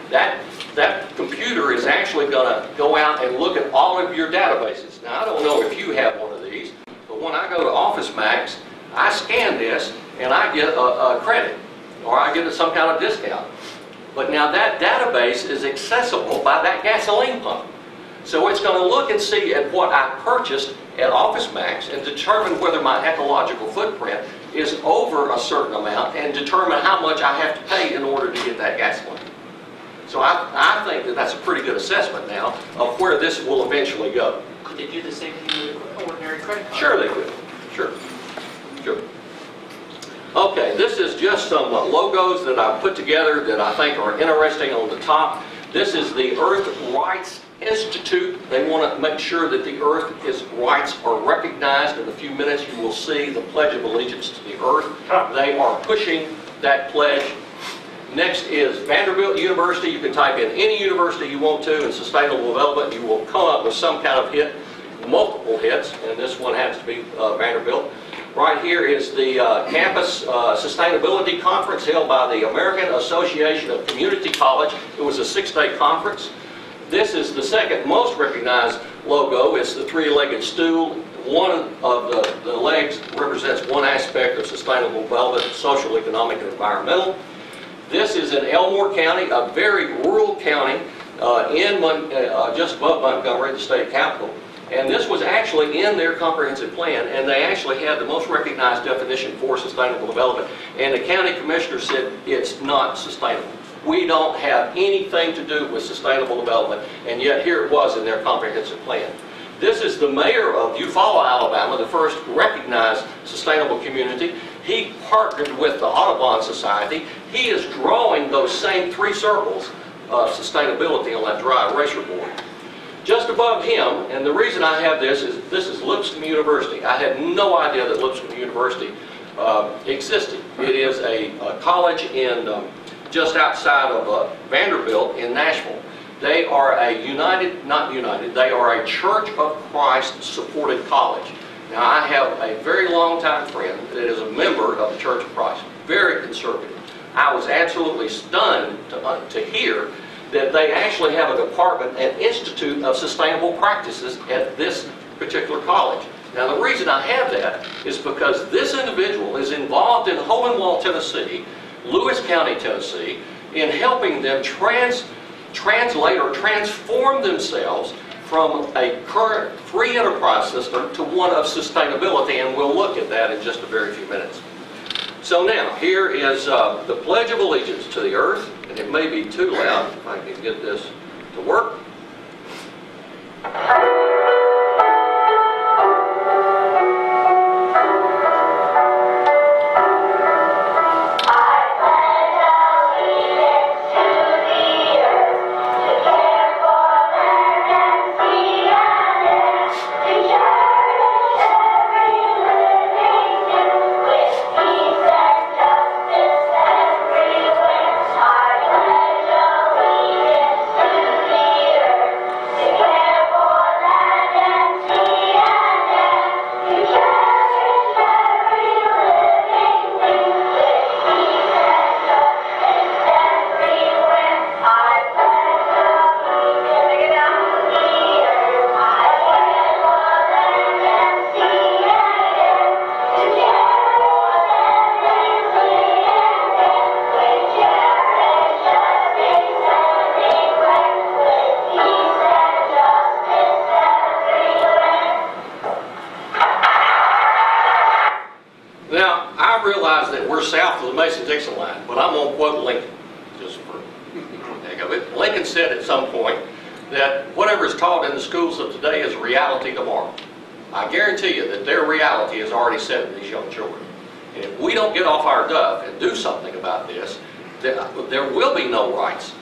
that computer is actually going to go out and look at all of your databases. Now, I don't know if you have one of these, but when I go to OfficeMax, I scan this and I get a credit, or I get some kind of discount. But now that database is accessible by that gasoline pump. So it's going to look and see at what I purchased at OfficeMax and determine whether my ecological footprint is over a certain amount and determine how much I have to pay in order to get that gasoline. So I think that that's a pretty good assessment now of where this will eventually go. Could they do the same thing with an ordinary credit card? Sure they could. Sure. Sure. Okay, this is just some logos that I put together that I think are interesting on the top. This is the Earth Rights Institute. They want to make sure that the Earth's rights are recognized. In a few minutes you will see the Pledge of Allegiance to the Earth. They are pushing that pledge. Next is Vanderbilt University. You can type in any university you want to in sustainable development. You will come up with some kind of hit, multiple hits, and this one happens to be Vanderbilt. Right here is the Campus Sustainability Conference held by the American Association of Community College. It was a 6-day conference. This is the second most recognized logo. It's the three-legged stool. One of the legs represents one aspect of sustainable development, social, economic, and environmental. This is in Elmore County, a very rural county just above Montgomery, the state capital. And this was actually in their comprehensive plan, and they actually had the most recognized definition for sustainable development. And the county commissioner said it's not sustainable. We don't have anything to do with sustainable development, and yet here it was in their comprehensive plan. This is the mayor of Eufaula, Alabama, the first recognized sustainable community. He partnered with the Audubon Society. He is drawing those same 3 circles of sustainability on that dry eraser board. Just above him, and the reason I have this is Lipscomb University. I had no idea that Lipscomb University existed. It is a college in just outside of Vanderbilt in Nashville. They are a they are a Church of Christ supported college. Now, I have a very long-time friend that is a member of the Church of Christ, very conservative. I was absolutely stunned to hear that they actually have a department, an Institute of Sustainable Practices at this particular college. Now, the reason I have that is because this individual is involved in Hole in Wall, Tennessee, Lewis County, Tennessee, in helping them translate or transform themselves from a current free enterprise system to one of sustainability, and we'll look at that in just a very few minutes. So now, here is the Pledge of Allegiance to the earth, and it may be too loud if I can get this to work. South of the Mason-Dixon line, but I'm going to quote Lincoln, just for the heck of it. Lincoln said at some point that whatever is taught in the schools of today is reality tomorrow. I guarantee you that their reality is already set in these young children. And if we don't get off our duff and do something about this, there will be no rights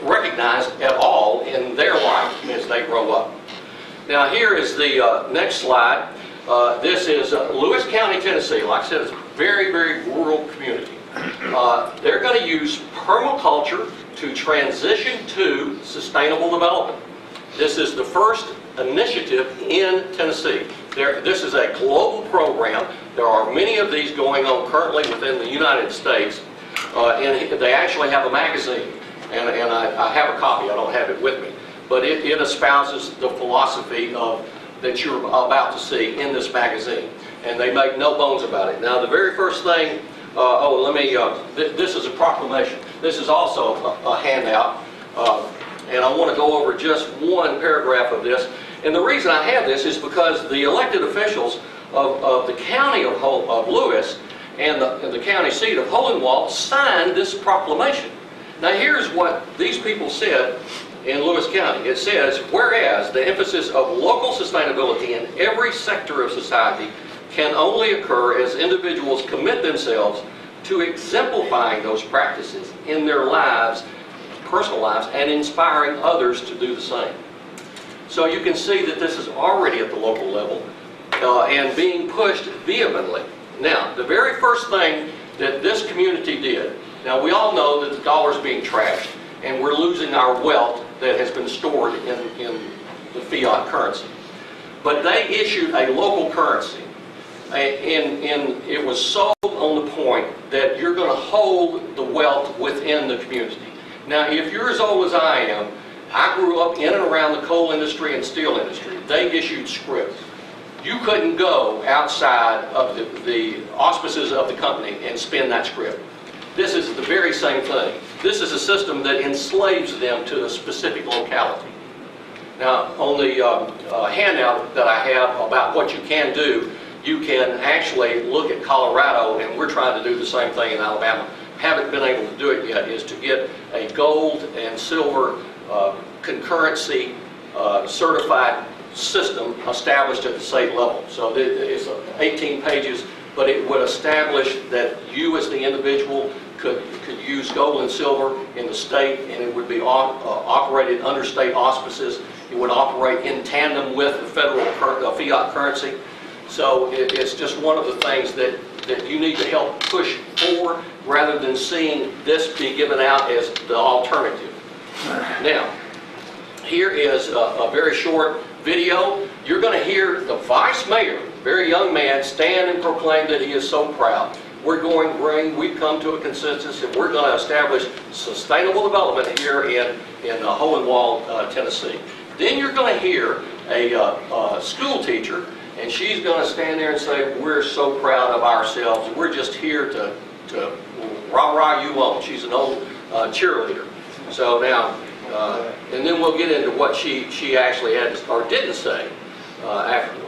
recognized at all in their life as they grow up. Now, here is the next slide. This is Lewis County, Tennessee. Like I said, it's a very, very rural community. They're going to use permaculture to transition to sustainable development. This is the first initiative in Tennessee. This is a global program. There are many of these going on currently within the United States. And they actually have a magazine. And I have a copy. I don't have it with me. But it espouses the philosophy that you're about to see in this magazine. And they make no bones about it. Now, the very first thing, this is a proclamation. This is also a handout. And I want to go over just one paragraph of this. And the reason I have this is because the elected officials of the county of Lewis and the county seat of Hole in Wall signed this proclamation. Now, here's what these people said in Lewis County. It says, whereas the emphasis of local sustainability in every sector of society can only occur as individuals commit themselves to exemplifying those practices in their lives, personal lives, and inspiring others to do the same. So you can see that this is already at the local level and being pushed vehemently. Now, the very first thing that this community did, now we all know that the dollar is being trashed and we're losing our wealth that has been stored in the fiat currency. But they issued a local currency, and it was sold on the point that you're going to hold the wealth within the community. Now, if you're as old as I am, I grew up in and around the coal industry and steel industry. They issued scrip. You couldn't go outside of the auspices of the company and spend that scrip. This is the very same thing. This is a system that enslaves them to a specific locality. Now, on the handout that I have about what you can do, you can actually look at Colorado, and we're trying to do the same thing in Alabama. Haven't been able to do it yet, is to get a gold and silver concurrency certified system established at the state level. So it's 18 pages, but it would establish that you as the individual could use gold and silver in the state, and it would be operated under state auspices. It would operate in tandem with the federal fiat currency. So it's just one of the things that that you need to help push forward rather than seeing this be given out as the alternative. Now, here is a very short video. You're going to hear the vice mayor, a very young man, stand and proclaim that he is so proud. We're going green. We've come to a consensus that we're going to establish sustainable development here in Hohenwald, Tennessee. Then you're going to hear a school teacher, and she's going to stand there and say, we're so proud of ourselves. We're just here to rah-rah you on. She's an old cheerleader. So now, and then we'll get into what she actually had or didn't say afterwards.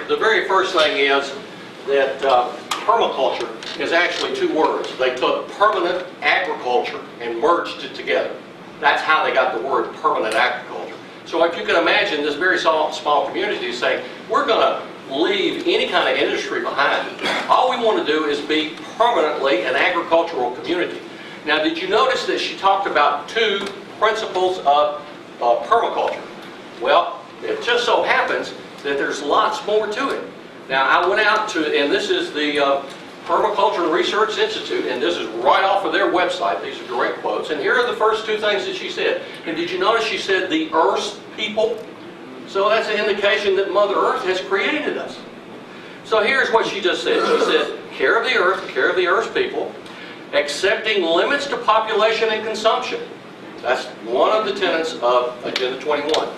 The very first thing is that permaculture is actually two words. They took permanent agriculture and merged it together. That's how they got the word permanent agriculture. So if you can imagine this very small community saying, we're going to leave any kind of industry behind. All we want to do is be permanently an agricultural community. Now, did you notice that she talked about two principles of permaculture? Well, it just so happens that there's lots more to it. Now, I went out to, and this is the Permaculture Research Institute, and this is right off of their website. These are direct quotes. And here are the first two things that she said. And did you notice she said the Earth's people? So that's an indication that Mother Earth has created us. So here's what she just said. She said, care of the earth, care of the Earth's people, accepting limits to population and consumption. That's one of the tenets of Agenda 21.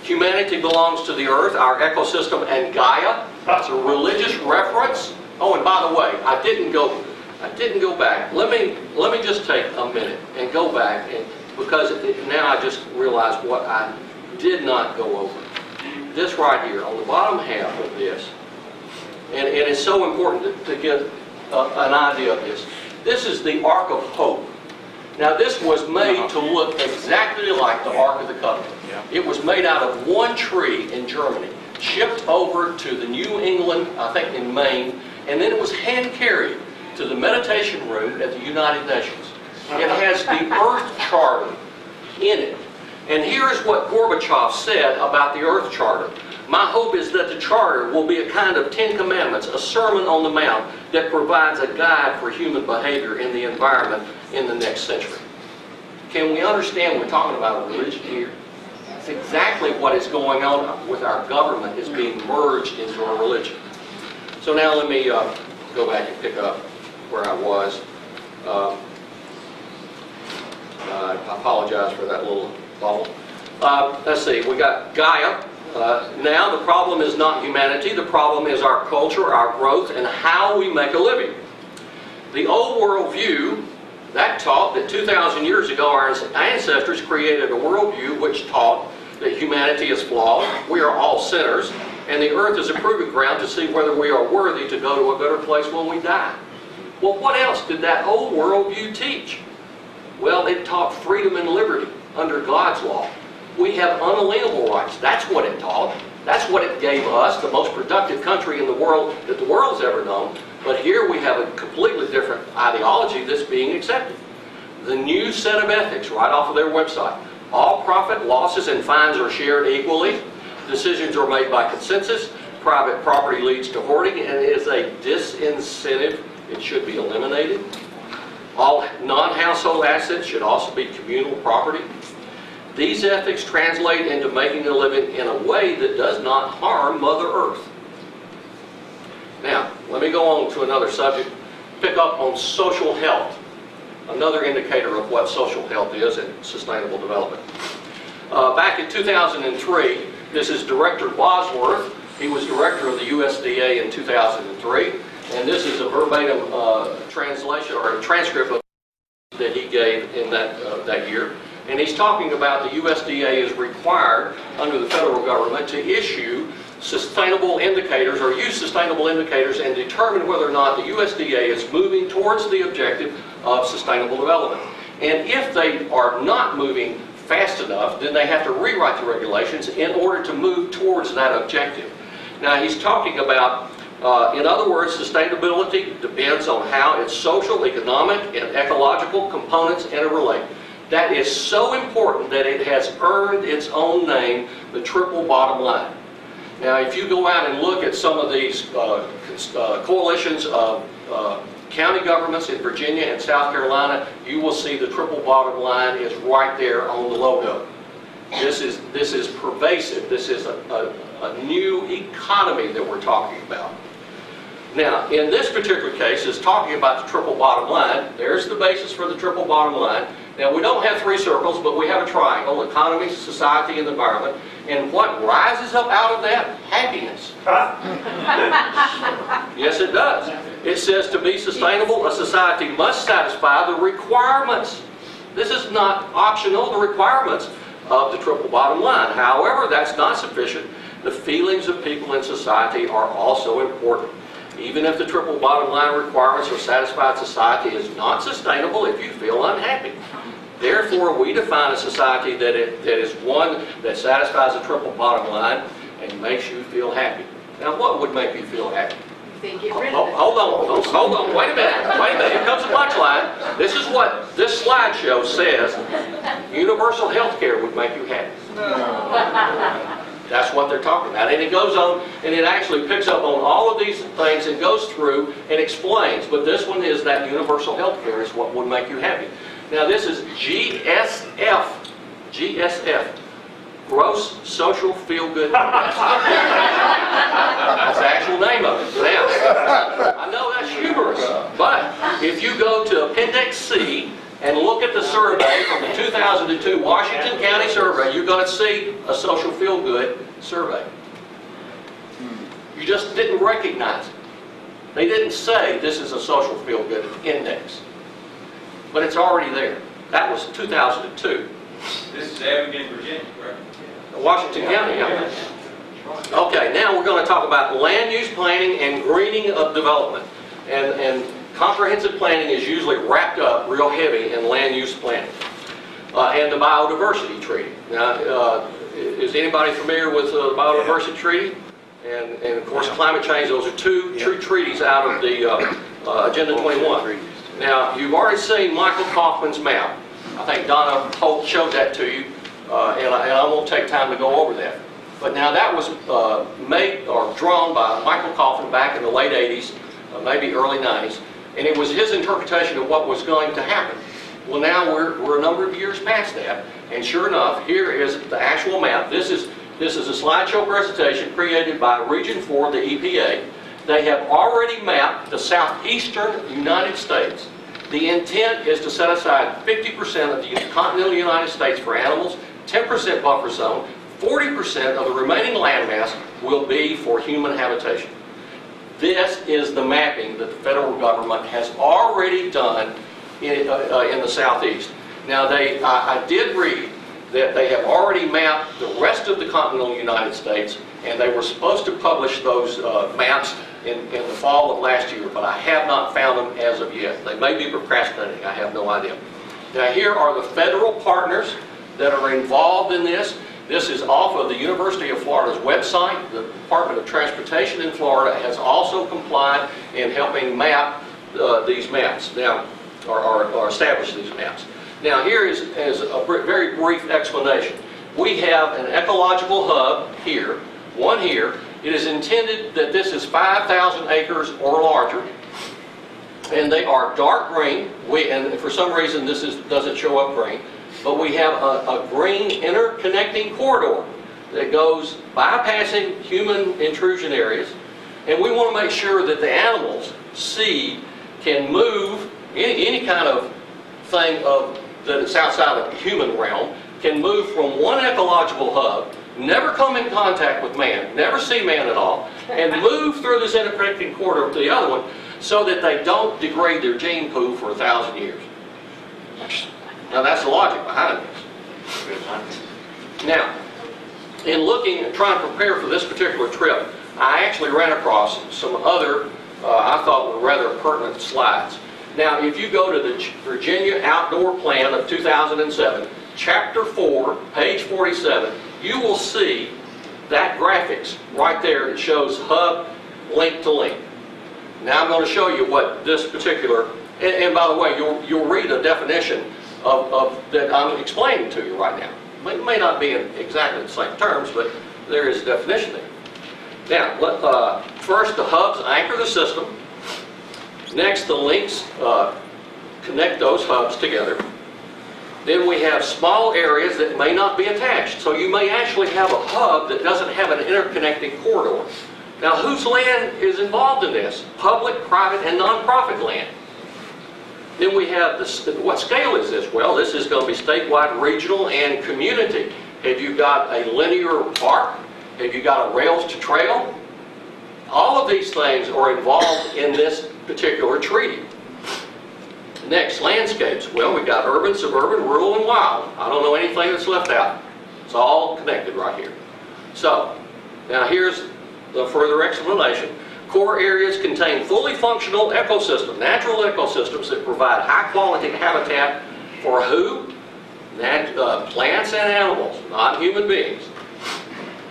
Humanity belongs to the earth, our ecosystem, and Gaia. It's a religious reference. Oh, and by the way, I didn't go back. Let me just take a minute and go back, and because now I just realized what I did not go over. This right here on the bottom half of this, and it's so important to get an idea of this. This is the Ark of Hope. Now this was made to look exactly like the Ark of the Covenant. It was made out of one tree in Germany, shipped over to the New England, I think in Maine, and then it was hand carried to the meditation room at the United Nations. It has the Earth Charter in it. And here is what Gorbachev said about the Earth Charter. My hope is that the Charter will be a kind of Ten Commandments, a Sermon on the Mount that provides a guide for human behavior in the environment in the next century. Can we understand we're talking about a religion here? It's exactly what is going on with our government is being merged into a religion. So now let me go back and pick up where I was. I apologize for that little bubble. Let's see, we got Gaia. Now the problem is not humanity, the problem is our culture, our growth, and how we make a living. The old worldview, that taught that 2,000 years ago our ancestors created a worldview which taught that humanity is flawed, we are all sinners, and the earth is a proving ground to see whether we are worthy to go to a better place when we die. Well, what else did that old worldview teach? Well, it taught freedom and liberty under God's law. We have unalienable rights. That's what it taught. That's what it gave us, the most productive country in the world that the world's ever known. But here we have a completely different ideology that's being accepted. The new set of ethics right off of their website. All profit, losses, and fines are shared equally. Decisions are made by consensus. Private property leads to hoarding and is a disincentive. It should be eliminated. All non-household assets should also be communal property. These ethics translate into making a living in a way that does not harm Mother Earth. Now, let me go on to another subject. Pick up on social health. Another indicator of what social health is and sustainable development. Back in 2003, this is Director Bosworth. He was director of the USDA in 2003. And this is a verbatim translation or a transcript of that he gave in that year. And he's talking about the USDA is required under the federal government to issue sustainable indicators or use sustainable indicators and determine whether or not the USDA is moving towards the objective of sustainable development. And if they are not moving fast enough, then they have to rewrite the regulations in order to move towards that objective. Now he's talking about, in other words, sustainability depends on how its social, economic, and ecological components interrelate. That is so important that it has earned its own name, the triple bottom line. Now, if you go out and look at some of these coalitions of county governments in Virginia and South Carolina, you will see the triple bottom line is right there on the logo. This is pervasive. This is a new economy that we're talking about. Now, in this particular case, is talking about the triple bottom line. There's the basis for the triple bottom line. Now, we don't have three circles, but we have a triangle: economy, society, and environment. And what rises up out of that? Happiness. Yes, it does. It says to be sustainable, a society must satisfy the requirements. This is not optional, the requirements of the triple bottom line. However, that's not sufficient. The feelings of people in society are also important. Even if the triple bottom line requirements are satisfied, society is not sustainable if you feel unhappy. Therefore, we define a society that is one that satisfies the triple bottom line and makes you feel happy. Now, what would make you feel happy? They get rid of it. Hold on, wait a minute, here comes the punchline. This is what this slideshow says. Universal health care would make you happy. That's what they're talking about. And it goes on, and it actually picks up on all of these things and goes through and explains. But this one is that universal health care is what would make you happy. Now this is GSF. GSF. Gross Social Feel-Good. That's the actual name of it. Now, I know that's humorous, but if you go to Appendix C and look at the survey from the 2002 Washington County survey, you're going to see a social feel-good survey. You just didn't recognize it. They didn't say this is a social feel-good index, but it's already there. That was 2002. This is Abingdon, Virginia, correct? Washington County, yeah. Okay, now we're going to talk about land use planning and greening of development. And Comprehensive planning is usually wrapped up real heavy in land use planning. And the biodiversity treaty. Now, is anybody familiar with the biodiversity treaty? And of course, climate change, those are two treaties out of the Agenda 21. Now, you've already seen Michael Kaufman's map. I think Donna Holt showed that to you, and I won't take time to go over that. But now that was made or drawn by Michael Kaufman back in the late 80s, maybe early 90s, and it was his interpretation of what was going to happen. Well, now we're a number of years past that, and sure enough, here is the actual map. This is a slideshow presentation created by Region 4, the EPA. They have already mapped the southeastern United States. The intent is to set aside 50% of the continental United States for animals, 10% buffer zone, 40% of the remaining landmass will be for human habitation. This is the mapping that the federal government has already done in the southeast. Now, I did read that they have already mapped the rest of the continental United States, and they were supposed to publish those maps in the fall of last year, but I have not found them as of yet. They may be procrastinating, I have no idea. Now, here are the federal partners that are involved in this. This is off of the University of Florida's website. The Department of Transportation in Florida has also complied in helping map these maps, now, or establish these maps. Now, here is a very brief explanation. We have an ecological hub here, one here. It is intended that this is 5,000 acres or larger, and they are dark green. And for some reason this doesn't show up green, but we have a green interconnecting corridor that goes bypassing human intrusion areas, and we want to make sure that the animals, seed, can move, any kind of thing that is outside of the human realm, can move from one ecological hub, never come in contact with man, never see man at all, and move through this interconnecting corridor to the other one so that they don't degrade their gene pool for 1,000 years. Now, that's the logic behind this. Now, in looking and trying to prepare for this particular trip, I actually ran across some other, I thought were rather pertinent slides. Now, if you go to the Virginia Outdoor Plan of 2007, Chapter 4, page 47, you will see that graphics right there that shows hub link to link. Now I'm going to show you what this particular, and by the way, you'll read a definition of that I'm explaining to you right now. It may not be in exactly the same terms, but there is a definition there. Now, first the hubs anchor the system. Next, the links connect those hubs together. Then we have small areas that may not be attached. So you may actually have a hub that doesn't have an interconnecting corridor. Now, whose land is involved in this? Public, private, and nonprofit land. Then we have this, what scale is this? Well, this is going to be statewide, regional, and community. Have you got a linear park? Have you got a rails to trail? All of these things are involved in this particular treaty. Next, landscapes. Well, we've got urban, suburban, rural, and wild. I don't know anything that's left out. It's all connected right here. So, now here's the further explanation. Core areas contain fully functional ecosystems, natural ecosystems that provide high-quality habitat for who? Plants and animals, not human beings.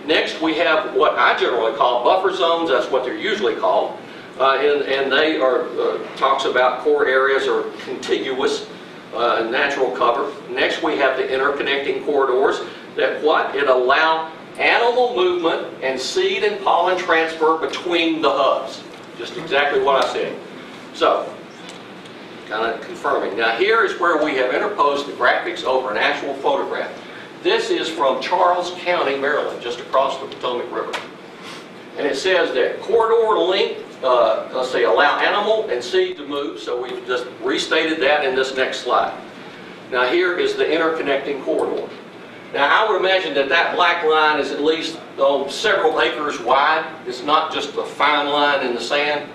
Next, we have what I generally call buffer zones. That's what they're usually called. And they are, talks about core areas or contiguous natural cover. Next, we have the interconnecting corridors that it allow animal movement and seed and pollen transfer between the hubs. Just exactly what I said. So, kind of confirming. Now, here is where we have interposed the graphics over an actual photograph. This is from Charles County, Maryland, just across the Potomac River. And it says that corridor link, let's say, allow animal and seed to move, so we've just restated that in this next slide. Now here is the interconnecting corridor. Now I would imagine that that black line is at least several acres wide. It's not just a fine line in the sand.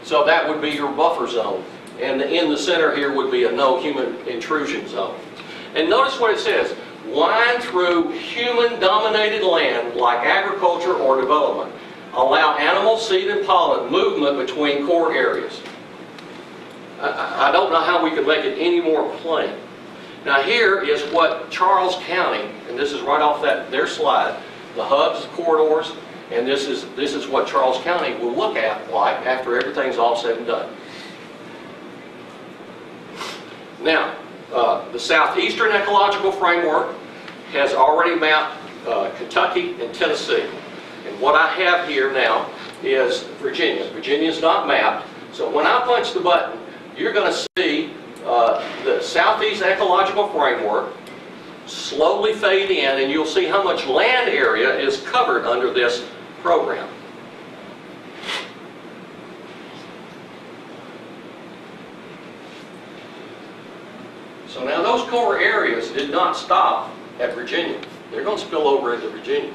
So that would be your buffer zone. And in the center here would be a no human intrusion zone. And notice what it says. Wind through human-dominated land like agriculture or development. Allow animal, seed, and pollen movement between core areas. I don't know how we could make it any more plain. Now here is what Charles County, and this is right off their slide, the hubs, the corridors, and this is what Charles County will look at like after everything's all said and done. Now, the Southeastern Ecological Framework has already mapped Kentucky and Tennessee. And what I have here now is Virginia. Virginia's not mapped, so when I punch the button, you're going to see the Southeast Ecological Framework slowly fade in, and you'll see how much land area is covered under this program. So now those core areas did not stop at Virginia. They're going to spill over into Virginia.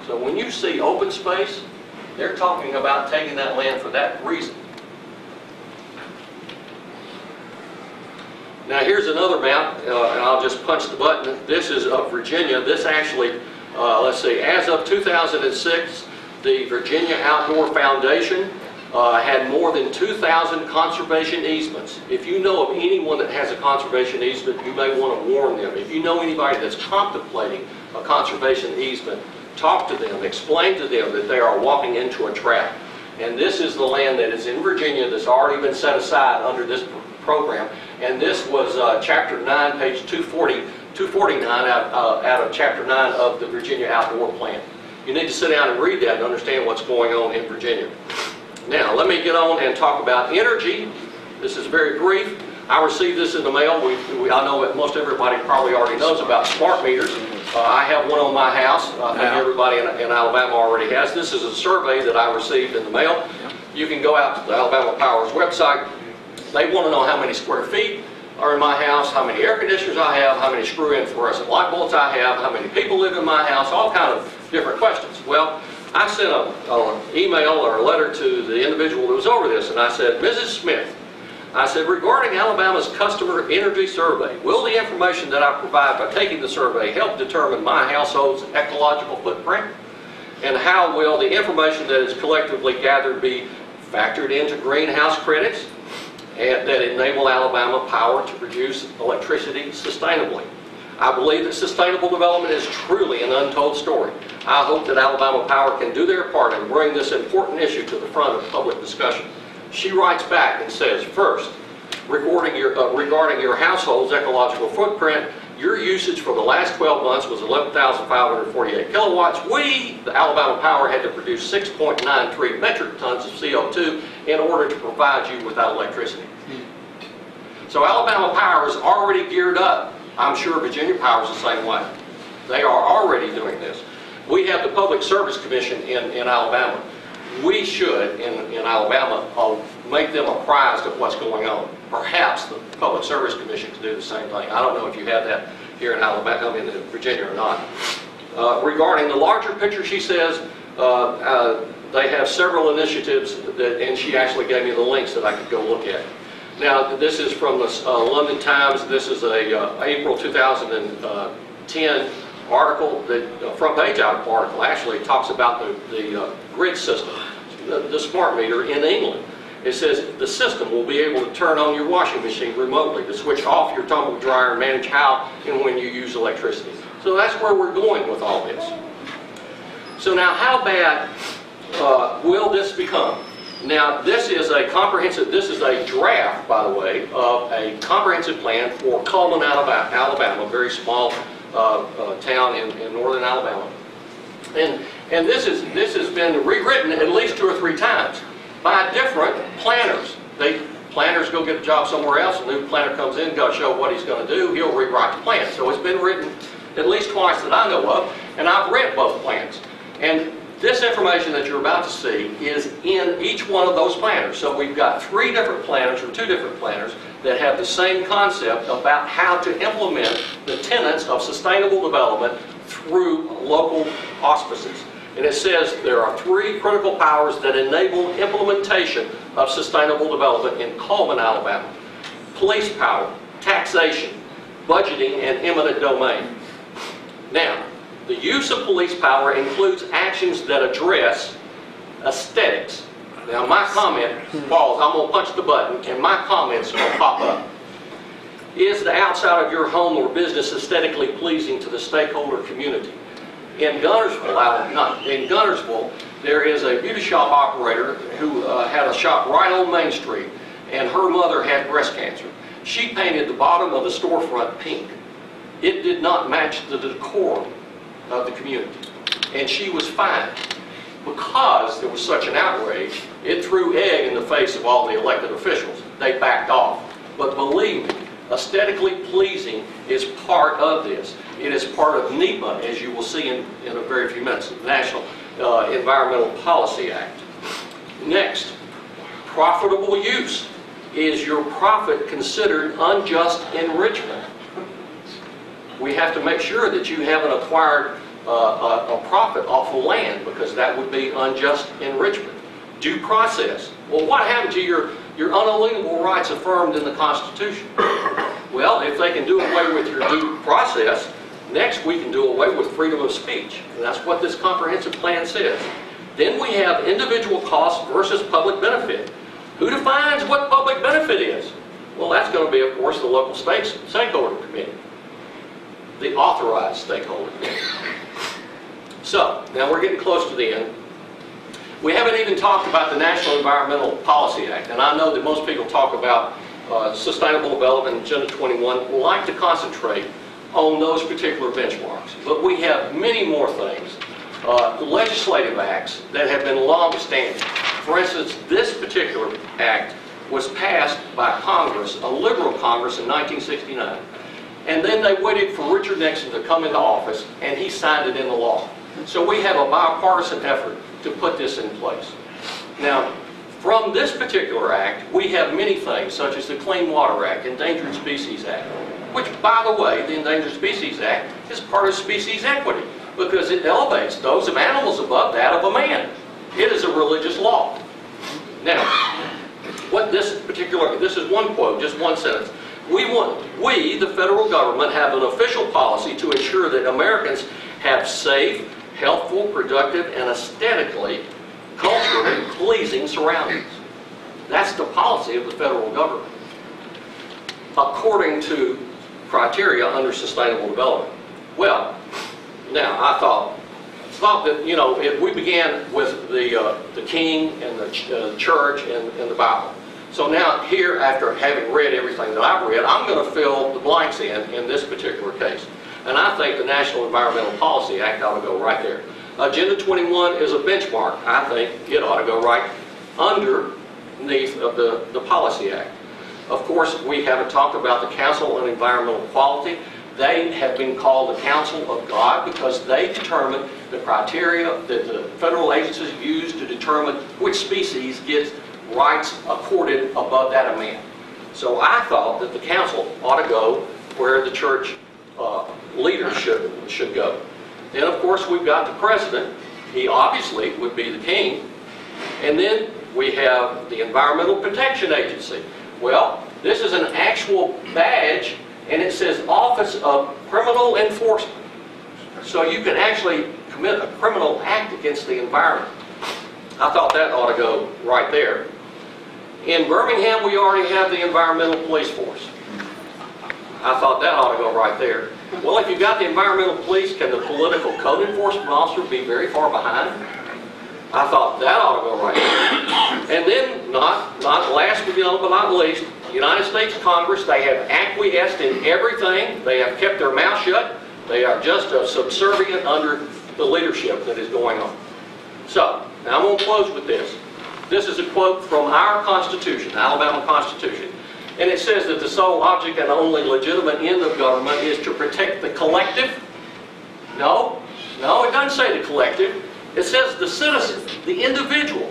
So when you see open space, they're talking about taking that land for that reason. Now here's another map, and I'll just punch the button. This is of Virginia. This actually, let's see, as of 2006, the Virginia Outdoor Foundation had more than 2,000 conservation easements. If you know of anyone that has a conservation easement, you may want to warn them. If you know anybody that's contemplating a conservation easement, talk to them, explain to them that they are walking into a trap. And this is the land that is in Virginia that's already been set aside under this program. And this was Chapter 9, page 249 out of Chapter 9 of the Virginia Outdoor Plan. You need to sit down and read that and understand what's going on in Virginia. Now, let me get on and talk about energy. This is very brief. I received this in the mail. I know that most everybody probably already knows about smart meters. I have one on my house. I think everybody in Alabama already has. This is a survey that I received in the mail. You can go out to the Alabama Power's website. They want to know how many square feet are in my house, how many air conditioners I have, how many screw-in fluorescent light bulbs I have, how many people live in my house, all kind of different questions. Well, I sent an email or a letter to the individual who was over this, and I said, Mrs. Smith, I said, regarding Alabama's customer energy survey, will the information that I provide by taking the survey help determine my household's ecological footprint? And how will the information that is collectively gathered be factored into greenhouse credits and that enable Alabama Power to produce electricity sustainably? I believe that sustainable development is truly an untold story. I hope that Alabama Power can do their part and bring this important issue to the front of public discussion. She writes back and says, first, regarding your household's ecological footprint, your usage for the last 12 months was 11,548 kilowatts. We, the Alabama Power, had to produce 6.93 metric tons of CO2 in order to provide you with that electricity. So Alabama Power is already geared up. I'm sure Virginia Power is the same way. They are already doing this. We have the Public Service Commission in Alabama. We should, in Alabama, make them apprised of what's going on. Perhaps the Public Service Commission can do the same thing. I don't know if you have that here in Alabama, in Virginia or not. Regarding the larger picture, she says they have several initiatives, and she actually gave me the links that I could go look at. Now, this is from the London Times. This is a April 2010 article. The front page article actually talks about the grid system, the smart meter in England. It says the system will be able to turn on your washing machine remotely, to switch off your tumble dryer and manage how and when you use electricity. So that's where we're going with all this. So now, how bad will this become? Now, this is a draft, by the way, of a comprehensive plan for Cullman, Alabama, a very small town in northern Alabama. And this has been rewritten at least 2 or 3 times by different planners. Planners go get a job somewhere else, a new planner comes in, got to show what he's going to do, he'll rewrite the plan. So it's been written at least twice that I know of, and I've read both plans. And this information that you're about to see is in each one of those planners. So we've got 3 different planners, or 2 different planners, that have the same concept about how to implement the tenets of sustainable development through local auspices. And it says there are 3 critical powers that enable implementation of sustainable development in Cullman, Alabama: police power, taxation, budgeting, and eminent domain. Now, the use of police power includes actions that address aesthetics, Now my comment, Paul, I'm going to punch the button and my comment's going to pop up. Is the outside of your home or business aesthetically pleasing to the stakeholder community? In Guntersville, there is a beauty shop operator who had a shop right on Main Street, and her mother had breast cancer. She painted the bottom of the storefront pink. It did not match the decor of the community, and she was fined. Because there was such an outrage, it threw egg in the face of all the elected officials. They backed off. But believe me, aesthetically pleasing is part of this. It is part of NEPA, as you will see in a very few minutes, the National Environmental Policy Act. Next, profitable use. Is your profit considered unjust enrichment? We have to make sure that you haven't acquired a profit off of land, because that would be unjust enrichment. Due process. Well, what happened to your unalienable rights affirmed in the Constitution? Well, if they can do away with your due process, next we can do away with freedom of speech. And that's what this comprehensive plan says. Then we have individual cost versus public benefit. Who defines what public benefit is? Well, that's going to be, of course, the local stakeholder committee, the authorized stakeholder committee. So, now we're getting close to the end. We haven't even talked about the National Environmental Policy Act, and I know that most people talk about Sustainable Development Agenda 21, like to concentrate on those particular benchmarks. But we have many more things, legislative acts that have been long-standing. For instance, this particular act was passed by Congress, a liberal Congress, in 1969. And then they waited for Richard Nixon to come into office, and he signed it into law. So we have a bipartisan effort to put this in place. Now, from this particular act, we have many things, such as the Clean Water Act, Endangered Species Act, which, by the way, the Endangered Species Act is part of species equity, because it elevates those of animals above that of a man. It is a religious law. Now, what this is one quote, just one sentence. We, the federal government, have an official policy to ensure that Americans have safe, healthful, productive, and aesthetically, culturally pleasing surroundings. That's the policy of the federal government, according to criteria under sustainable development. Well, now I thought that, you know, if we began with the king and the church and the Bible. So now here, after having read everything that I've read, I'm going to fill the blanks in this particular case. And I think the National Environmental Policy Act ought to go right there. Agenda 21 is a benchmark. I think it ought to go right underneath of the Policy Act. Of course, we haven't talked about the Council on Environmental Quality. They have been called the Council of God because they determine the criteria that the federal agencies use to determine which species gets rights accorded above that of man. So I thought that the council ought to go where the church leaders should go. Then, of course, we've got the president. He obviously would be the king. And then we have the Environmental Protection Agency. Well, this is an actual badge, and it says Office of Criminal Enforcement. So you can actually commit a criminal act against the environment. I thought that ought to go right there. In Birmingham, we already have the Environmental Police Force. I thought that ought to go right there. Well, if you've got the environmental police, can the political code enforcement officer be very far behind? I thought that ought to go right there. And then, not last but not least, the United States Congress, they have acquiesced in everything. They have kept their mouth shut. They are just subservient under the leadership that is going on. So, now I'm going to close with this. This is a quote from our Constitution, the Alabama Constitution. And it says that the sole object and only legitimate end of government is to protect the collective. No, it doesn't say the collective. It says the citizen, the individual,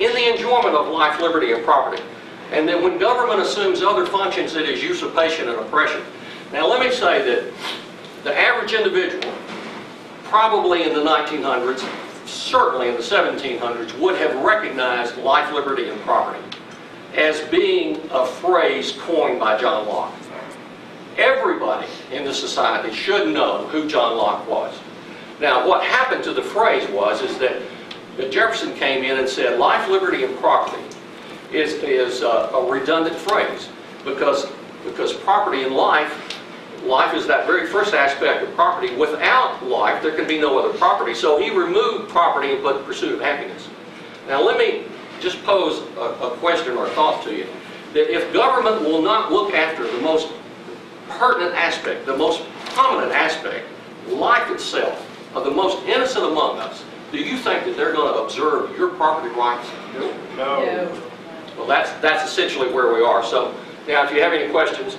in the enjoyment of life, liberty, and property. And then when government assumes other functions, it is usurpation and oppression. Now let me say that the average individual, probably in the 1900s, certainly in the 1700s, would have recognized life, liberty, and property as being a phrase coined by John Locke. Everybody in the society should know who John Locke was. Now, what happened to the phrase is that that Jefferson came in and said life, liberty, and property is a redundant phrase because property and life is that very first aspect of property. Without life, there can be no other property. So he removed property and put pursuit of happiness. Now let me just pose a question or a thought to you. That if government will not look after the most pertinent aspect, the most prominent aspect, life itself, of the most innocent among us, do you think that they're going to observe your property rights? No. Well, that's essentially where we are. So now if you have any questions,